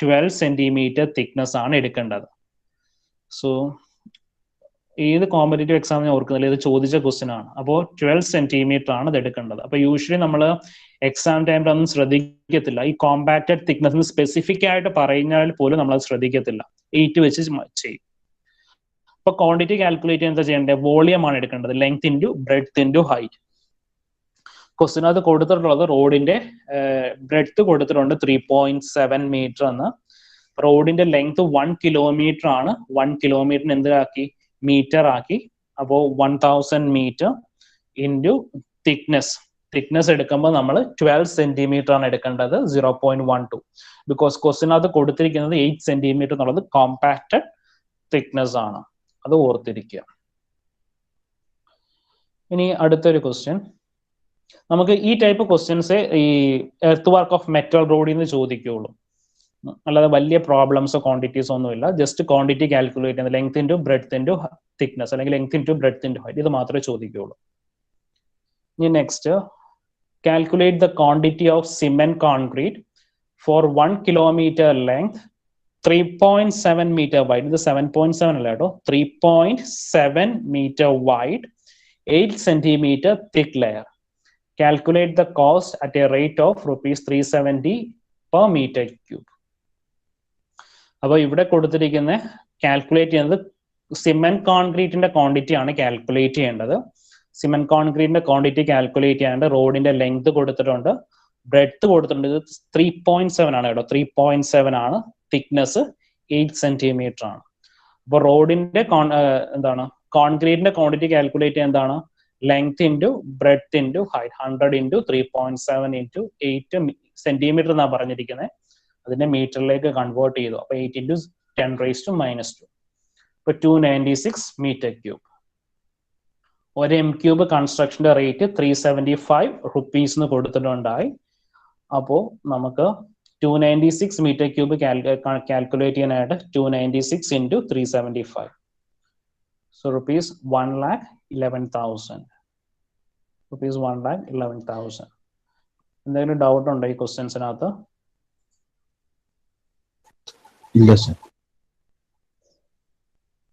12 സെന്റിമീറ്റർ തിക്നെസ് ആണ് എടുക്കേണ്ടത്. സോ ഏത് കോമ്പറ്റേറ്റീവ് എക്സാമിന് ഓർക്കുന്നില്ല, ഇത് ചോദിച്ച ക്വസ്റ്റ്യൻ ആണ്. അപ്പോൾ 12 സെന്റിമീറ്റർ ആണ് ഇത് എടുക്കേണ്ടത്. അപ്പൊ യൂഷ്വലി നമ്മൾ എക്സാം ടൈമിലൊന്നും ശ്രദ്ധിക്കത്തില്ല. ഈ കോമ്പാക്റ്റഡ് തിക്നെസ് സ്പെസിഫിക് ആയിട്ട് പറഞ്ഞാൽ പോലും നമ്മൾ അത് ശ്രദ്ധിക്കത്തില്ല, 8 വെച്ച് ചെയ്യും. അപ്പൊ ക്വാണ്ടിറ്റി കാൽക്കുലേറ്റ് ചെയ്യാൻ എന്താ ചെയ്യേണ്ടത്? വോളിയം ആണ് എടുക്കേണ്ടത്. Length into breadth into height. ക്വസ്റ്റിനകത്ത് കൊടുത്തിട്ടുള്ളത് റോഡിന്റെ ബ്രെഡ്ത്ത് കൊടുത്തിട്ടുണ്ട് 3.7 മീറ്റർ എന്ന്. റോഡിന്റെ ലെങ്ത് 1 കിലോമീറ്റർ ആണ്. 1 കിലോമീറ്ററിന് എന്താക്കി? മീറ്റർ ആക്കി. അപ്പോൾ 1000 മീറ്റർ ഇൻറ്റു തിക്നെസ് എടുക്കുമ്പോൾ നമ്മൾ 12 സെന്റിമീറ്റർ ആണ് എടുക്കേണ്ടത്, 0.12. ബിക്കോസ് ക്വസ്റ്റിനകത്ത് കൊടുത്തിരിക്കുന്നത് 8 സെന്റിമീറ്റർ എന്നുള്ളത് കോമ്പാക്റ്റഡ് തിക്നെസ് ആണ്. അത് ഓർത്തിരിക്കുക. ഇനി അടുത്തൊരു ക്വസ്റ്റ്യൻ. നമുക്ക് ഈ ടൈപ്പ് ക്വസ്റ്റ്യൻസ് ഈ എർത്ത് വർക്ക് ഓഫ് മെറ്റൽ റോഡിൽ നിന്ന് ചോദിക്കുകയുള്ളൂ. അല്ലാതെ വലിയ പ്രോബ്ലംസോ ക്വാണ്ടിറ്റീസോ ഒന്നുമില്ല. ജസ്റ്റ് ക്വാണ്ടിറ്റി കാൽക്കുലേറ്റ് ചെയ്യുന്നത് length into breadth into thickness അല്ലെങ്കിൽ length into breadth into height, ഇത് മാത്രമേ ചോദിക്കുകയുള്ളൂ. ഇനി next, calculate the quantity of cement concrete for 1 kilometre length 3.7 meter wide. ഇത് 7.7 അല്ല കേട്ടോ, 3.7 meter wide, 8 centimeter thick layer. Calculate the cost at a rate of rupees 370 per meter cube. അപ്പോൾ ഇവിടെ കൊടുത്തിരിക്കുന്ന കാൽക്കുലേറ്റ് ചെയ്യുന്നത് സിമെന്റ് കോൺക്രീറ്റിന്റെ ക്വാണ്ടിറ്റി ആണ് calculate ചെയ്യേണ്ടത്. സിമെന്റ് കോൺക്രീറ്റിന്റെ ക്വാണ്ടിറ്റി കാൽക്കുലേറ്റ് ചെയ്യാണ്ട് റോഡിന്റെ ലെങ്ത് കൊടുത്തിട്ടുണ്ട്, ബ്രെഡ്ത്ത് കൊടുത്തിട്ടുണ്ട്. ഇത് 3.7 ആണ് കേട്ടോ, 3.7 ആണ്. തിക്നെസ് 8 സെന്റിമീറ്റർ ആണ്. അപ്പൊ റോഡിന്റെ എന്താണ് കോൺക്രീറ്റിന്റെ ക്വാണ്ടിറ്റി കാൽക്കുലേറ്റ് ചെയ്യാൻ എന്താണ് length into breadth into height 100 into 3.7 into 8 centimetre എന്നാണ് പറഞ്ഞിരിക്കുന്നത്. അതിനെ മീറ്ററിലേക്ക് കൺവേർട്ട് ചെയ്തു. അപ്പൊ 8 ഇൻറ്റു 10⁻². ഇപ്പൊ 296 മീറ്റർ ക്യൂബ്. ഒരു എം ക്യൂബ് കൺസ്ട്രക്ഷന്റെ റേറ്റ് 375 റുപ്പീസ് എന്ന് കൊടുത്തിട്ടുണ്ടായി. അപ്പോൾ നമുക്ക് 296 മീറ്റർ ക്യൂബ് കാൽക്കുലേറ്റ് ചെയ്യാനായിട്ട് 296 ഇൻറ്റു 375. So rupees 1,11,000. റുപ്പീസ് 1,11,000. എന്തെങ്കിലും ഡൗട്ട് ഉണ്ടോ ഈ ക്വസ്റ്റ്യൻസിനകത്ത്? ഇല്ല സർ.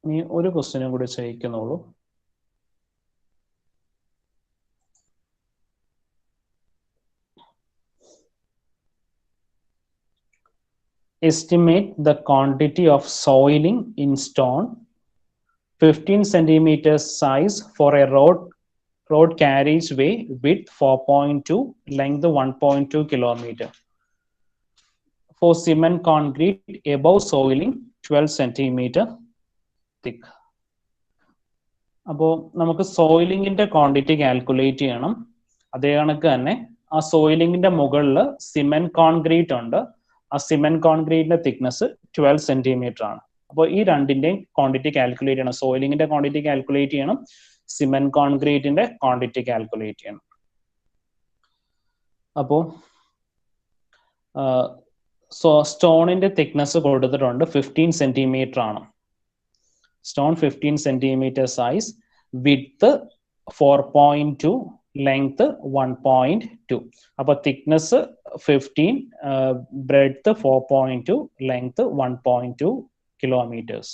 ഇനി ഒരു ക്വസ്റ്റ്യനും കൂടി ചെയ്യിക്കുന്നുള്ളൂ. Estimate the quantity of soiling in stone 15 centimeter size for a road carriageway width 4.2, length 1.2 kilometer. For cement concrete above soiling 12 centimeter thick. അപ്പോൾ നമുക്ക് സോയിലിങ്ങിന്റെ ക്വാണ്ടിറ്റി കാൽക്കുലേറ്റ് ചെയ്യണം. അതേ കണക്ക് തന്നെ ആ സോയിലിങ്ങിന്റെ മുകളിൽ സിമെന്റ് കോൺക്രീറ്റ് ഉണ്ട്. ആ സിമെന്റ് കോൺക്രീറ്റിന്റെ തിക്നെസ് 12 സെന്റിമീറ്റർ ആണ്. അപ്പോൾ ഈ രണ്ടിന്റെയും ക്വാണ്ടിറ്റി കാൽക്കുലേറ്റ് ചെയ്യണം. സോയിലിങ്ങിന്റെ ക്വാണ്ടിറ്റി കാൽക്കുലേറ്റ് ചെയ്യണം, സിമെന്റ് കോൺക്രീറ്റിന്റെ ക്വാണ്ടിറ്റി കാൽക്കുലേറ്റ് ചെയ്യണം. അപ്പോൾ സ്റ്റോണിന്റെ തിക്നെസ് കൊടുത്തിട്ടുണ്ട് 15 സെന്റിമീറ്റർ ആണ്. Stone 15 centimetre size, width 4.2, length 1.2. അപ്പൊ തിക്നെസ് 15, ബ്രെഡ്ത്ത് 4.2, ലെങ്ത് 1.2 കിലോമീറ്റേഴ്സ്.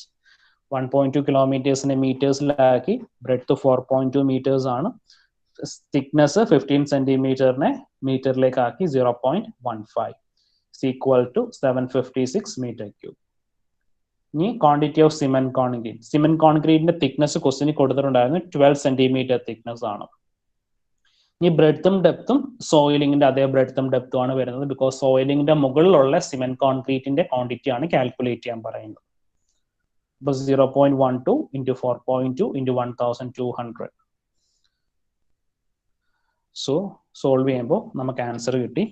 1.2 കിലോമീറ്റേഴ്സിനെ മീറ്റേഴ്സിലാക്കി, ബ്രെഡ്ത്ത് 4.2 മീറ്റേഴ്സ് ആണ്. തിക്നെസ് 15 സെന്റിമീറ്ററിനെ മീറ്ററിലേക്ക് ആക്കി 0.15 ഈക്വൽ ടു 756 മീറ്റർ ക്യൂബ്. ഇനി quantity of cement concrete. Cement കോൺക്രീറ്റിന്റെ തിക്നെസ് ക്വസ്റ്റിന് കൊടുത്തിട്ടുണ്ടായിരുന്നു 12 സെന്റിമീറ്റർ തിക്നെസ് ആണ്. ഈ ബ്രെഡ്ത്തും ഡെപ്തും സോയിലിങ്ങിന്റെ അതേ ബ്രെഡ്ത്തും ഡെപ്തും ആണ് വരുന്നത്. ബിക്കോസ് സോയിലിങ്ങിന്റെ മുകളിലുള്ള സിമെന്റ് കോൺക്രീറ്റിന്റെ ക്വാണ്ടിറ്റി ആണ് കാൽക്കുലേറ്റ് ചെയ്യാൻ പറയുന്നത്. അപ്പൊ 0.12 ഇൻറ്റു 4.2 ഇൻറ്റു 1200. സോ സോൾവ് ചെയ്യുമ്പോൾ നമുക്ക് ആൻസർ കിട്ടി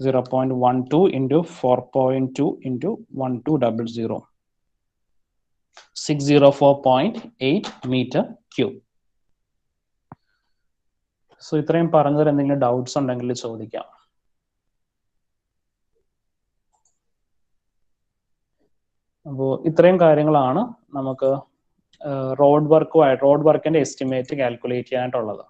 0.12 into 4.2 into 1200, 604.8 meter cube. So ഇത്രയും പറഞ്ഞതിൽ എന്തെങ്കിലും ഡൗട്ട്സ് ഉണ്ടെങ്കിൽ ചോദിക്കാം. അപ്പോൾ ഇത്രയും കാര്യങ്ങളാണ് നമുക്ക് റോഡ് വർക്കിന്റെ എസ്റ്റിമേറ്റ് കാൽക്കുലേറ്റ് ചെയ്യാനായിട്ടുള്ളത്.